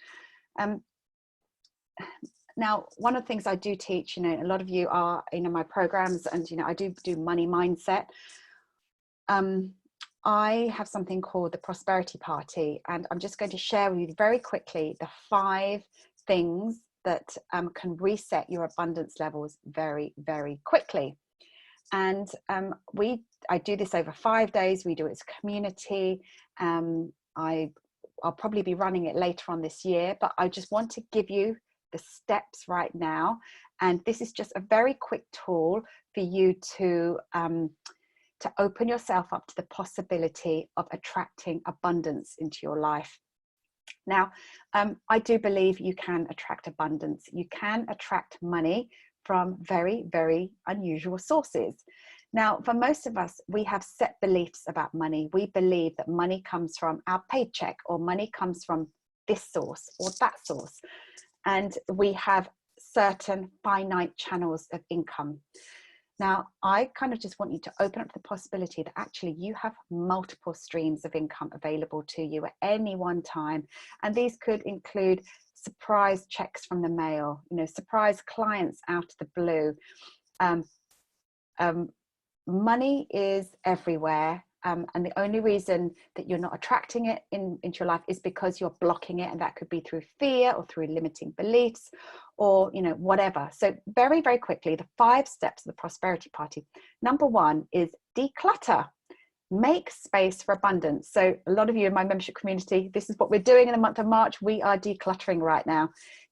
Now, one of the things I do teach, you know, a lot of you are, you know, my programs, and, you know, I do money mindset. I have something called the Prosperity Party, and I'm just going to share with you very quickly the 5 things that can reset your abundance levels very, very quickly. And I do this over 5 days. We do it as a community. I'll probably be running it later on this year, but I just want to give you the steps right now. And this is just a very quick tool for you to open yourself up to the possibility of attracting abundance into your life. Now, I do believe you can attract abundance. You can attract money from very, very unusual sources. Now, for most of us, we have set beliefs about money. We believe that money comes from our paycheck, or money comes from this source or that source. And we have certain finite channels of income. Now, I kind of just want you to open up the possibility that actually you have multiple streams of income available to you at any one time. And these could include surprise checks from the mail, you know, surprise clients out of the blue. Money is everywhere. And the only reason that you're not attracting it into your life is because you're blocking it. And that could be through fear or through limiting beliefs, or, you know, whatever. So very, very quickly, the 5 steps of the Prosperity Party. Number 1 is declutter. Make space for abundance. So a lot of you in my membership community, this is what we're doing in the month of March. We are decluttering right now.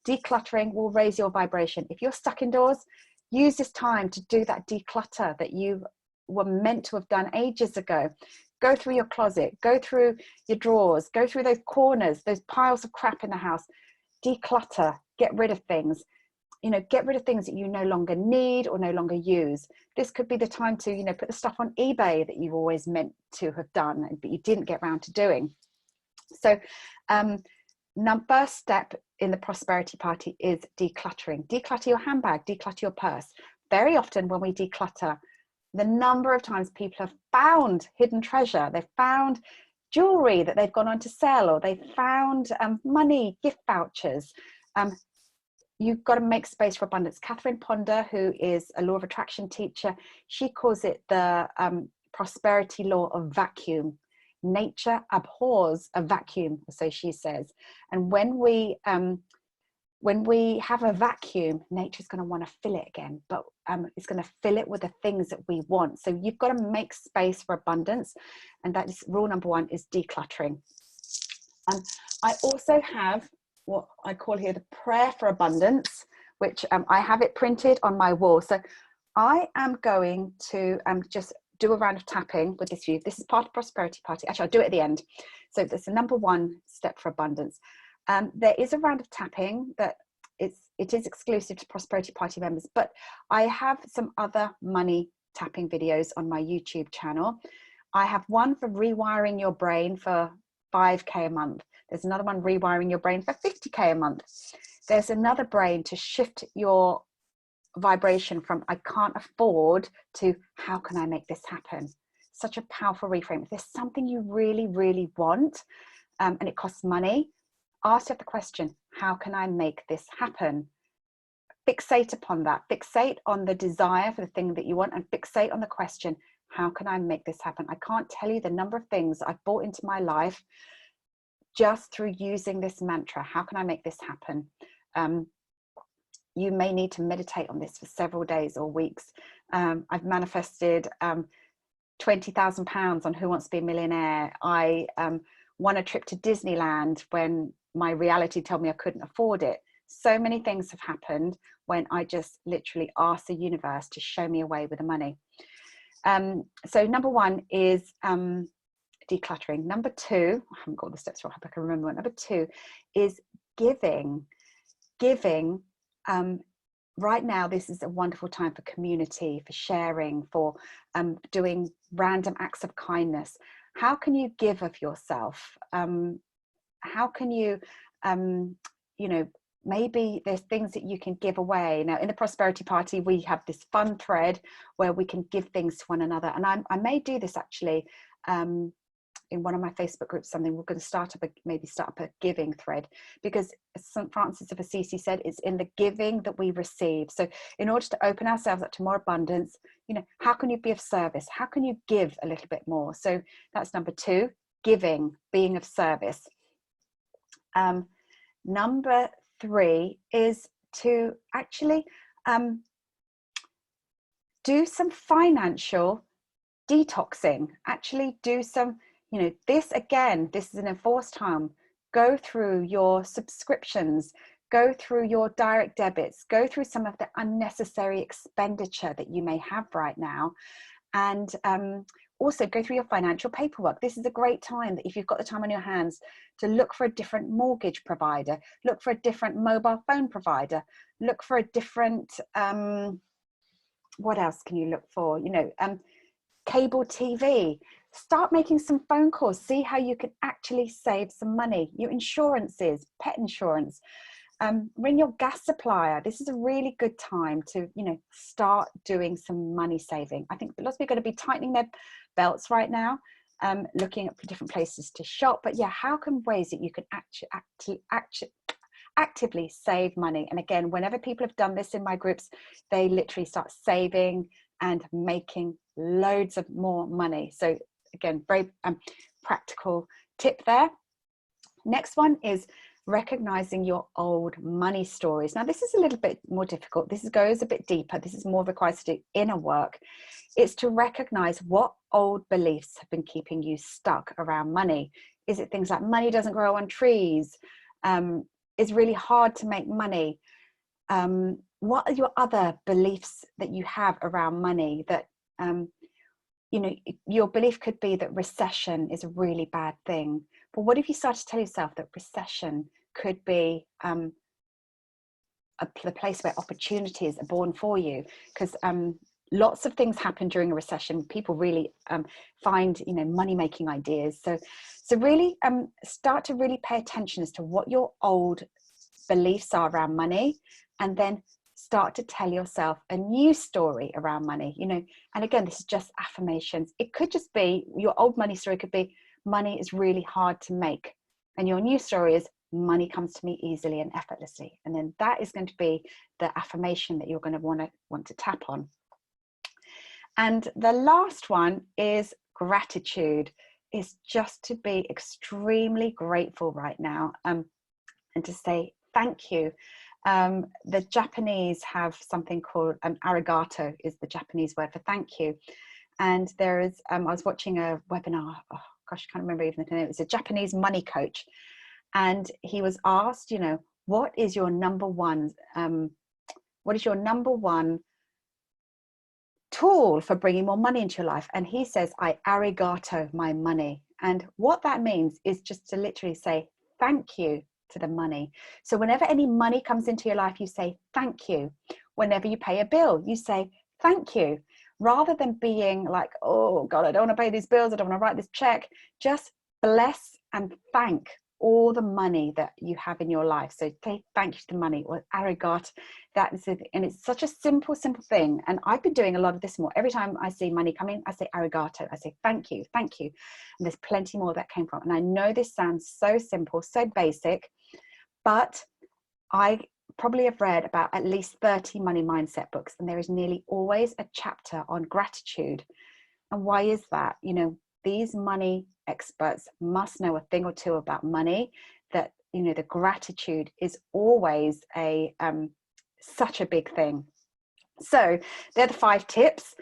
Decluttering will raise your vibration. If you're stuck indoors, use this time to do that declutter that you were meant to have done ages ago. Go through your closet, go through your drawers, go through those corners, those piles of crap in the house. Declutter, get rid of things. You know, get rid of things that you no longer need or no longer use. This could be the time to, you know, put the stuff on eBay that you've always meant to have done, but you didn't get around to doing. So first step in the Prosperity Party is decluttering. Declutter your handbag, declutter your purse. Very often when we declutter, the number of times people have found hidden treasure, they've found jewelry that they've gone on to sell, or they've found money, gift vouchers. You've got to make space for abundance. Catherine Ponder, who is a law of attraction teacher, she calls it the prosperity law of vacuum. Nature abhors a vacuum, so she says. And when we have a vacuum, nature's going to want to fill it again. But is going to fill it with the things that we want. So you've got to make space for abundance, and that is rule number one, is decluttering. I also have what I call here the prayer for abundance, which I have it printed on my wall. So I am going to just do a round of tapping with this view. This is part of Prosperity Party. Actually, I'll do it at the end. So that's the number one step for abundance. There is a round of tapping that it is exclusive to Prosperity Party members, but I have some other money tapping videos on my YouTube channel. I have one for rewiring your brain for 5K a month. There's another one, rewiring your brain for 50K a month. There's another brain to shift your vibration from I can't afford to how can I make this happen. Such a powerful reframe. If there's something you really, really want and it costs money, ask yourself the question, how can I make this happen? Fixate upon that. Fixate on the desire for the thing that you want, and fixate on the question, how can I make this happen? I can't tell you the number of things I've brought into my life just through using this mantra. How can I make this happen? You may need to meditate on this for several days or weeks. I've manifested £20,000 on Who Wants to Be a Millionaire. I won a trip to Disneyland when my reality told me I couldn't afford it. So many things have happened when I just literally asked the universe to show me a way with the money. So number one is decluttering. Number two, I haven't got the steps right, I hope I can remember. Number two is giving. Right now, this is a wonderful time for community, for sharing, for doing random acts of kindness. How can you give of yourself? How can you, you know, maybe there's things that you can give away. Now, in the Prosperity Party, we have this fun thread where we can give things to one another. And I may do this actually in one of my Facebook groups, something we're going to start up a giving thread, because as St. Francis of Assisi said, it's in the giving that we receive. So in order to open ourselves up to more abundance, you know, how can you be of service? How can you give a little bit more? So that's number two, giving, being of service. Number three is to actually do some financial detoxing, actually do some, you know, this is an enforced time. Go through your subscriptions, go through your direct debits, go through some of the unnecessary expenditure that you may have right now, and also go through your financial paperwork. This is a great time that if you've got the time on your hands to look for a different mortgage provider, look for a different mobile phone provider, look for a different, what else can you look for? You know, cable TV. Start making some phone calls, see how you can actually save some money. Your insurances, pet insurance, ring your gas supplier. This is a really good time to, you know, start doing some money saving. I think lots of people are going to be tightening their belts right now, looking at different places to shop. But yeah, how can ways that you can actively save money? And again, whenever people have done this in my groups, they literally start saving and making loads of more money. So again, very practical tip there. Next one is recognizing your old money stories. Now, this is a little bit more difficult. This goes a bit deeper. This is more requires to do inner work. It's to recognize what old beliefs have been keeping you stuck around money. Is it things like money doesn't grow on trees? It's really hard to make money. What are your other beliefs that you have around money that, you know, your belief could be that recession is a really bad thing. But what if you start to tell yourself that recession could be the place where opportunities are born for you? Because lots of things happen during a recession. People really find, you know, money-making ideas. So really start to really pay attention as to what your old beliefs are around money, and then start to tell yourself a new story around money, you know. And again, this is just affirmations. It could just be your old money story could be money is really hard to make, and your new story is money comes to me easily and effortlessly. And then that is going to be the affirmation that you're going to want to tap on. And the last one is gratitude. Is just to be extremely grateful right now, and to say thank you. The Japanese have something called arigato is the Japanese word for thank you. And there is, I was watching a webinar, oh gosh, I can't remember even the name. It was a Japanese money coach. And he was asked, you know, what is your number one tool for bringing more money into your life? And he says, I arigato my money. And what that means is just to literally say thank you to the money. So whenever any money comes into your life, you say thank you. Whenever you pay a bill, you say thank you. Rather than being like, oh God, I don't want to pay these bills, I don't want to write this check, just bless and thank all the money that you have in your life. So say thank you to the money, or arigato. That is it. And it's such a simple thing. And I've been doing a lot of this more. Every time I see money coming, I say arigato. I say thank you, thank you. And there's plenty more that came from. And I know this sounds so simple, so basic, but I probably have read about at least 30 money mindset books, and there is nearly always a chapter on gratitude. And why is that? You know, these money experts must know a thing or two about money, that, you know, the gratitude is always a such a big thing. So they're the 5 tips.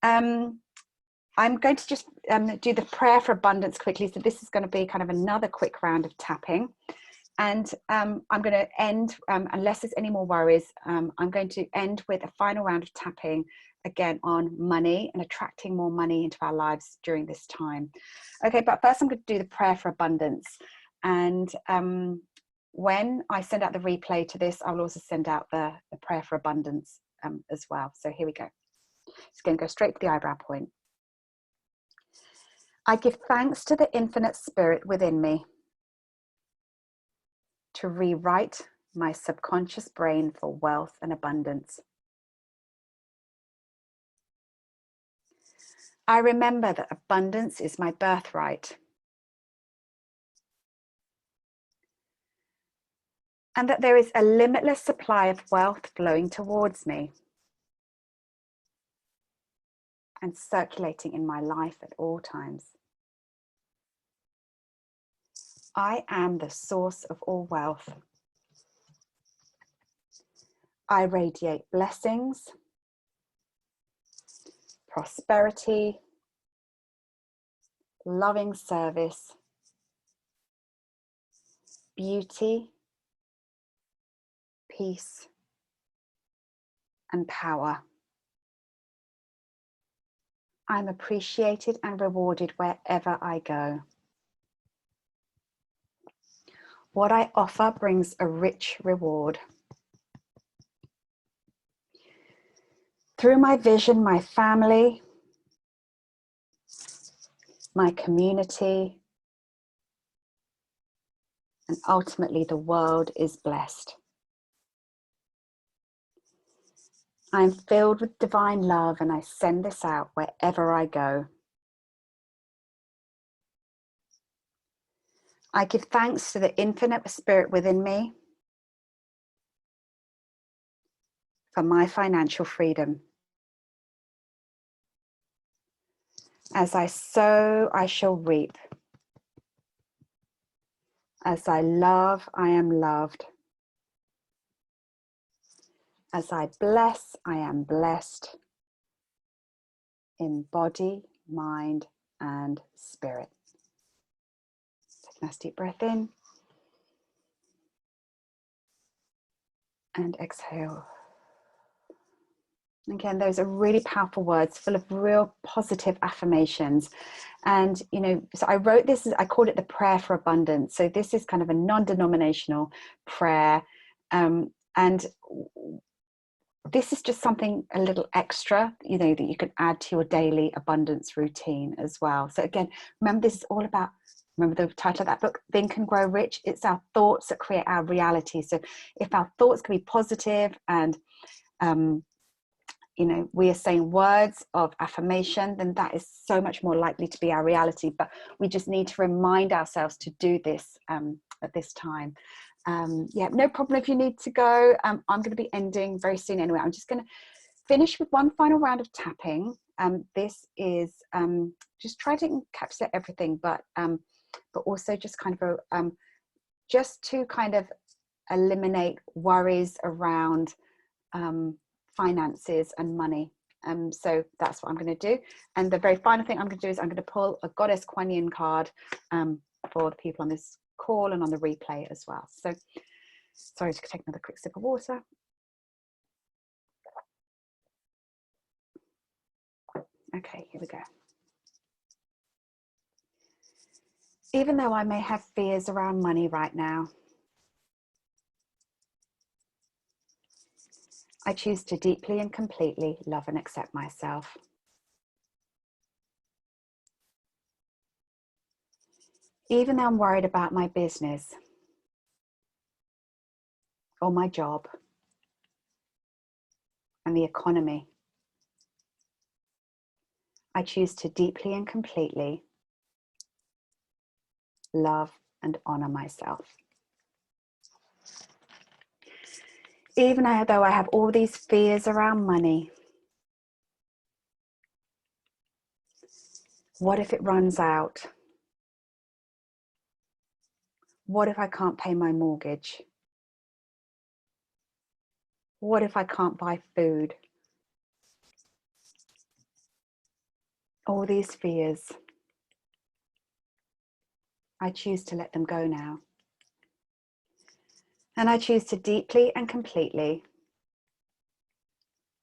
I'm going to just do the prayer for abundance quickly. So this is going to be kind of another quick round of tapping. And I'm going to end, unless there's any more worries, I'm going to end with a final round of tapping again on money and attracting more money into our lives during this time. Okay, but first I'm going to do the prayer for abundance. And when I send out the replay to this, I will also send out the prayer for abundance as well. So here we go. It's going to go straight to the eyebrow point. I give thanks to the infinite spirit within me to rewrite my subconscious brain for wealth and abundance. I remember that abundance is my birthright, and that there is a limitless supply of wealth flowing towards me and circulating in my life at all times. I am the source of all wealth. I radiate blessings, prosperity, loving service, beauty, peace, and power. I'm appreciated and rewarded wherever I go. What I offer brings a rich reward. Through my vision, my family, my community, and ultimately the world is blessed. I'm filled with divine love, and I send this out wherever I go. I give thanks to the infinite spirit within me for my financial freedom. As I sow, I shall reap. As I love, I am loved. As I bless, I am blessed in body, mind, and spirit. Take a nice deep breath in and exhale. Again, those are really powerful words, full of real positive affirmations. And, you know, so I wrote this, I called it the prayer for abundance. So this is kind of a non-denominational prayer. And this is just something a little extra, you know, that you can add to your daily abundance routine as well. So again, remember, this is all about, remember the title of that book, Think and Grow Rich. It's our thoughts that create our reality. So if our thoughts can be positive and, you know, we are saying words of affirmation, then that is so much more likely to be our reality. But we just need to remind ourselves to do this at this time. Yeah, no problem if you need to go. I'm going to be ending very soon anyway. I'm just going to finish with one final round of tapping. This is just try to encapsulate everything, but also just kind of just to kind of eliminate worries around finances and money. So that's what I'm going to do. And the very final thing I'm going to do is I'm going to pull a Goddess Kuan Yin card for the people on this call and on the replay as well. So sorry to take another quick sip of water. Okay, here we go. Even though I may have fears around money right now, I choose to deeply and completely love and accept myself. Even though I'm worried about my business or my job and the economy, I choose to deeply and completely love and honor myself. Even though I have all these fears around money, what if it runs out? What if I can't pay my mortgage? What if I can't buy food? All these fears, I choose to let them go now. And I choose to deeply and completely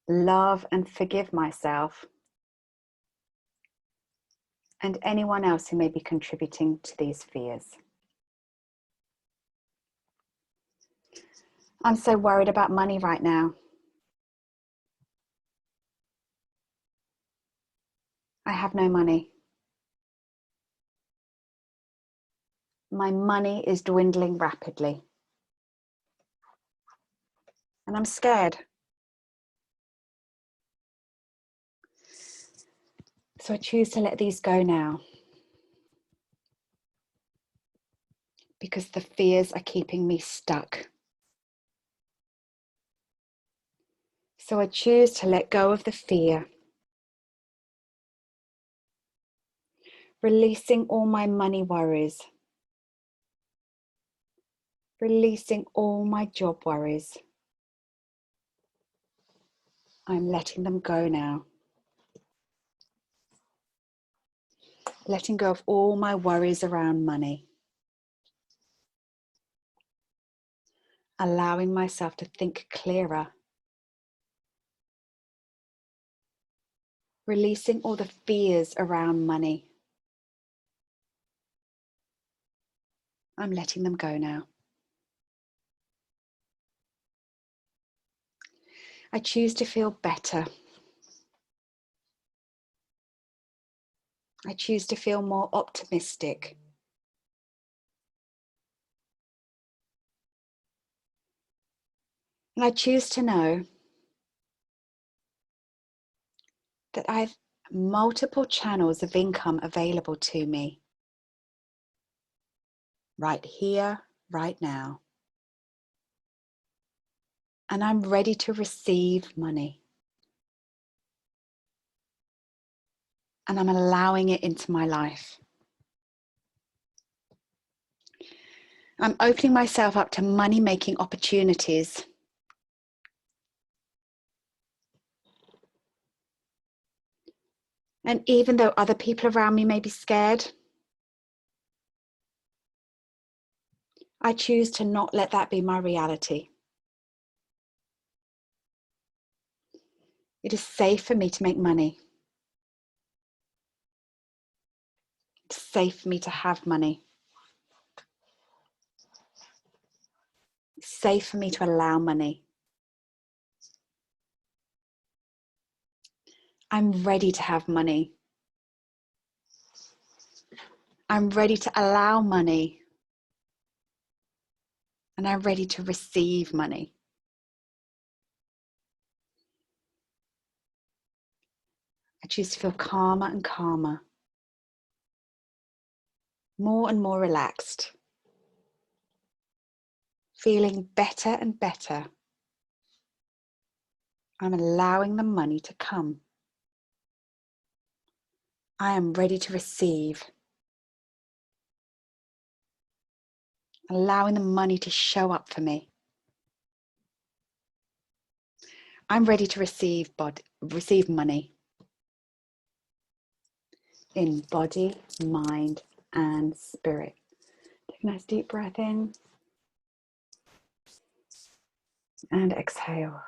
love and forgive myself and anyone else who may be contributing to these fears. I'm so worried about money right now. I have no money. My money is dwindling rapidly. And I'm scared. So I choose to let these go now. Because the fears are keeping me stuck. So I choose to let go of the fear. Releasing all my money worries. Releasing all my job worries. I'm letting them go now. Letting go of all my worries around money. Allowing myself to think clearer. Releasing all the fears around money. I'm letting them go now. I choose to feel better. I choose to feel more optimistic. And I choose to know that I have multiple channels of income available to me. Right here, right now. And I'm ready to receive money. And I'm allowing it into my life. I'm opening myself up to money-making opportunities. And even though other people around me may be scared, I choose to not let that be my reality. It is safe for me to make money. It's safe for me to have money. It's safe for me to allow money. I'm ready to have money. I'm ready to allow money. And I'm ready to receive money. I choose to feel calmer and calmer. More and more relaxed. Feeling better and better. I'm allowing the money to come. I am ready to receive. Allowing the money to show up for me. I'm ready to receive money in body, mind, and spirit. Take a nice deep breath in and exhale.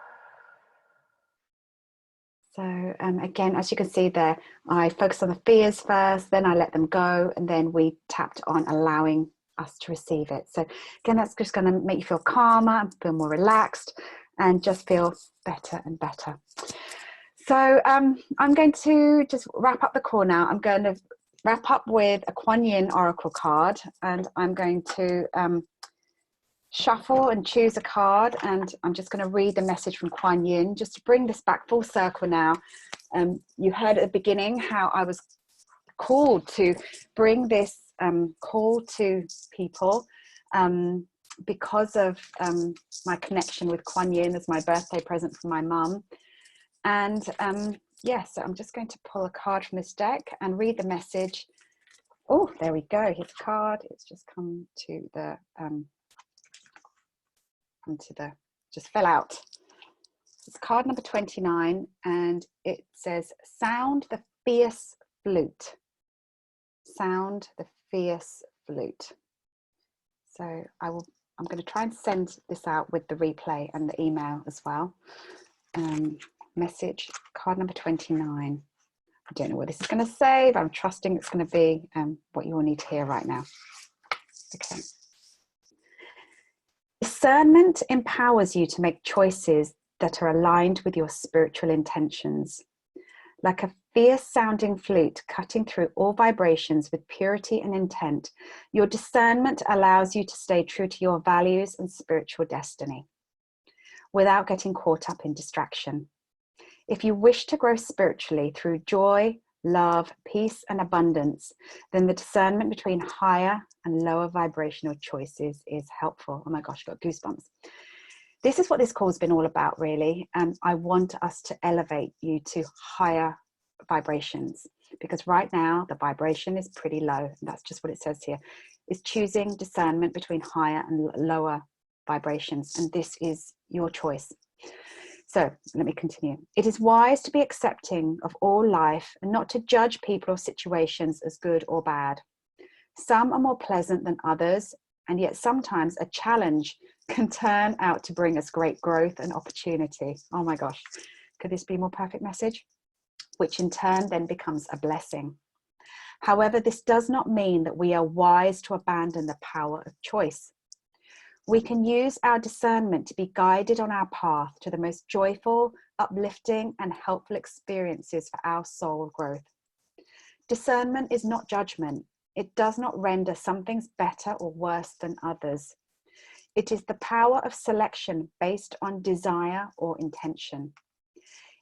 So again, as you can see there, I focused on the fears first, then I let them go, and then we tapped on allowing us to receive it. So again, that's just going to make you feel calmer, feel more relaxed, and just feel better and better. So I'm going to just wrap up the call now. I'm going to wrap up with a Kuan Yin Oracle card, and I'm going to shuffle and choose a card, and I'm just going to read the message from Kuan Yin just to bring this back full circle now. You heard at the beginning how I was called to bring this call to people because of my connection with Kuan Yin as my birthday present from my mum. And yeah, so I'm just going to pull a card from this deck and read the message. Oh, there we go. Here's a card. It's just come to the just fell out. It's card number 29, and it says, sound the fierce flute. Sound the fierce flute. So I'm going to try and send this out with the replay and the email as well. Message, card number 29. I don't know what this is going to say, but I'm trusting it's going to be what you all need to hear right now. Okay. Discernment empowers you to make choices that are aligned with your spiritual intentions. Like a fierce-sounding flute cutting through all vibrations with purity and intent, your discernment allows you to stay true to your values and spiritual destiny without getting caught up in distraction. If you wish to grow spiritually through joy, love, peace, and abundance, then the discernment between higher and lower vibrational choices is helpful. Oh my gosh, I've got goosebumps. This is what this call has been all about, really. I want us to elevate you to higher vibrations, because right now the vibration is pretty low. And that's just what it says here. It's choosing discernment between higher and lower vibrations, and this is your choice. So let me continue. It is wise to be accepting of all life and not to judge people or situations as good or bad. Some are more pleasant than others, and yet sometimes a challenge can turn out to bring us great growth and opportunity. Oh my gosh, could this be a more perfect message? Which in turn then becomes a blessing. However, this does not mean that we are wise to abandon the power of choice. We can use our discernment to be guided on our path to the most joyful, uplifting, and helpful experiences for our soul growth. Discernment is not judgment. It does not render some things better or worse than others. It is the power of selection based on desire or intention.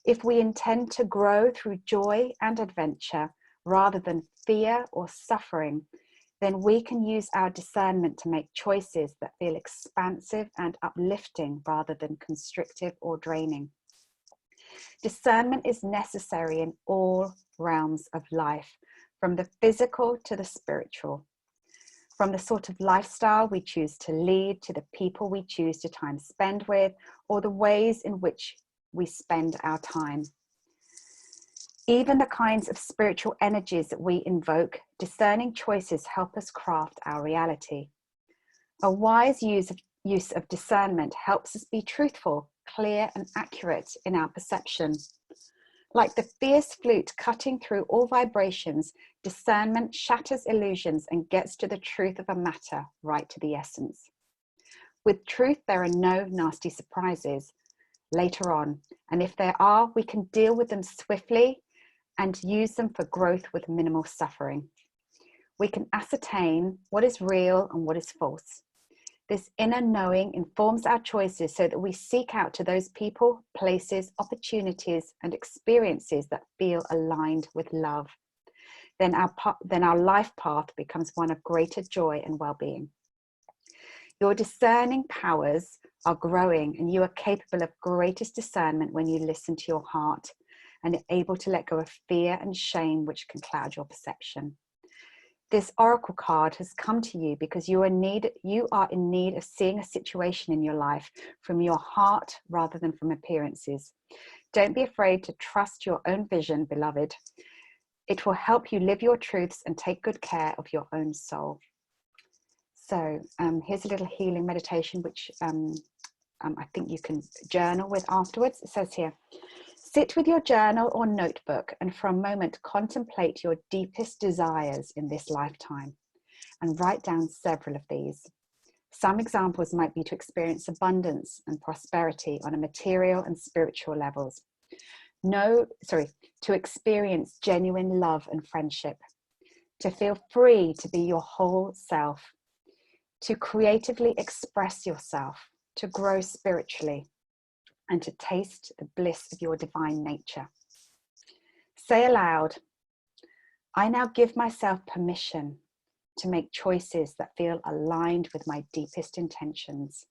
If we intend to grow through joy and adventure rather than fear or suffering, then we can use our discernment to make choices that feel expansive and uplifting rather than constrictive or draining. Discernment is necessary in all realms of life, from the physical to the spiritual, from the sort of lifestyle we choose to lead to the people we choose to time spend with, or the ways in which we spend our time. Even the kinds of spiritual energies that we invoke, discerning choices help us craft our reality. A wise use of discernment helps us be truthful, clear, and accurate in our perception. Like the fierce flute cutting through all vibrations, discernment shatters illusions and gets to the truth of a matter, right to the essence. With truth, there are no nasty surprises later on, and if there are, we can deal with them swiftly and use them for growth with minimal suffering. We can ascertain what is real and what is false. This inner knowing informs our choices so that we seek out to those people, places, opportunities, and experiences that feel aligned with love. Then our life path becomes one of greater joy and well-being. Your discerning powers are growing, and you are capable of greatest discernment when you listen to your heart and are able to let go of fear and shame which can cloud your perception. This oracle card has come to you because you are in need of seeing a situation in your life from your heart rather than from appearances. Don't be afraid to trust your own vision, beloved. It will help you live your truths and take good care of your own soul. So here's a little healing meditation, which I think you can journal with afterwards. It says here, sit with your journal or notebook and for a moment contemplate your deepest desires in this lifetime and write down several of these. Some examples might be to experience abundance and prosperity on a material and spiritual levels. To experience genuine love and friendship, to feel free to be your whole self, to creatively express yourself, to grow spiritually, and to taste the bliss of your divine nature. Say aloud, I now give myself permission to make choices that feel aligned with my deepest intentions.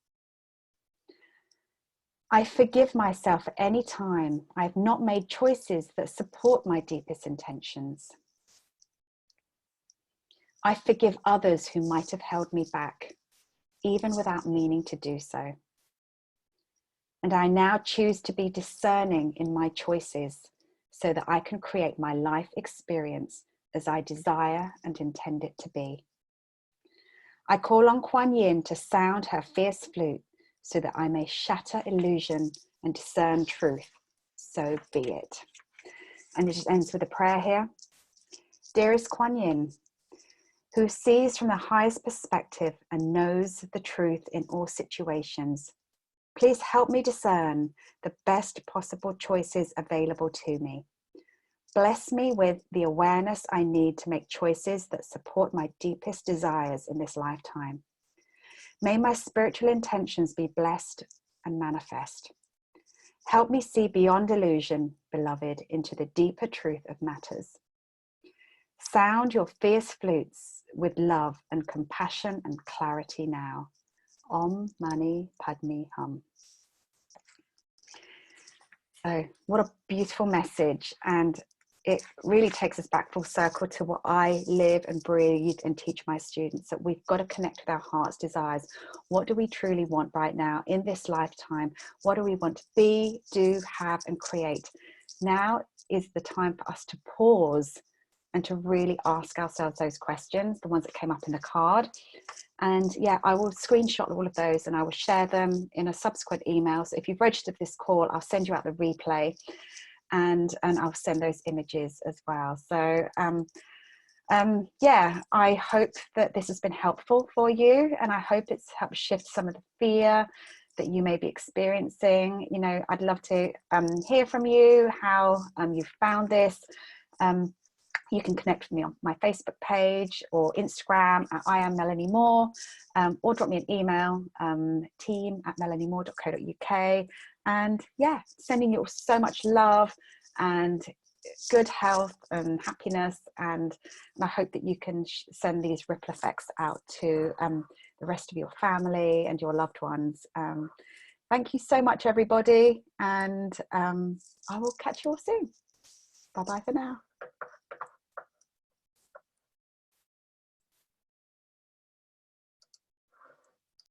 I forgive myself at any time I have not made choices that support my deepest intentions. I forgive others who might have held me back, even without meaning to do so. And I now choose to be discerning in my choices so that I can create my life experience as I desire and intend it to be. I call on Kuan Yin to sound her fierce flute so that I may shatter illusion and discern truth. So be it. And it just ends with a prayer here. Dearest Kuan Yin, who sees from the highest perspective and knows the truth in all situations, please help me discern the best possible choices available to me. Bless me with the awareness I need to make choices that support my deepest desires in this lifetime. May my spiritual intentions be blessed and manifest. Help me see beyond illusion, beloved, into the deeper truth of matters. Sound your fierce flutes with love and compassion and clarity now. Om Mani Padme Hum. So what a beautiful message, and it really takes us back full circle to what I live and breathe and teach my students, that we've got to connect with our heart's desires. What do we truly want right now in this lifetime? What do we want to be, do, have, and create? Now is the time for us to pause and to really ask ourselves those questions, the ones that came up in the card. And yeah, I will screenshot all of those and I will share them in a subsequent email. So if you've registered for this call, I'll send you out the replay and I'll send those images as well. So yeah, I hope that this has been helpful for you, and I hope it's helped shift some of the fear that you may be experiencing. You know, I'd love to hear from you, how you found this. You can connect with me on my Facebook page or Instagram at I am Melanie Moore, or drop me an email, team@melaniemore.co.uk. And yeah, sending you so much love and good health and happiness. And I hope that you can send these ripple effects out to the rest of your family and your loved ones. Thank you so much, everybody. And I will catch you all soon. Bye-bye for now.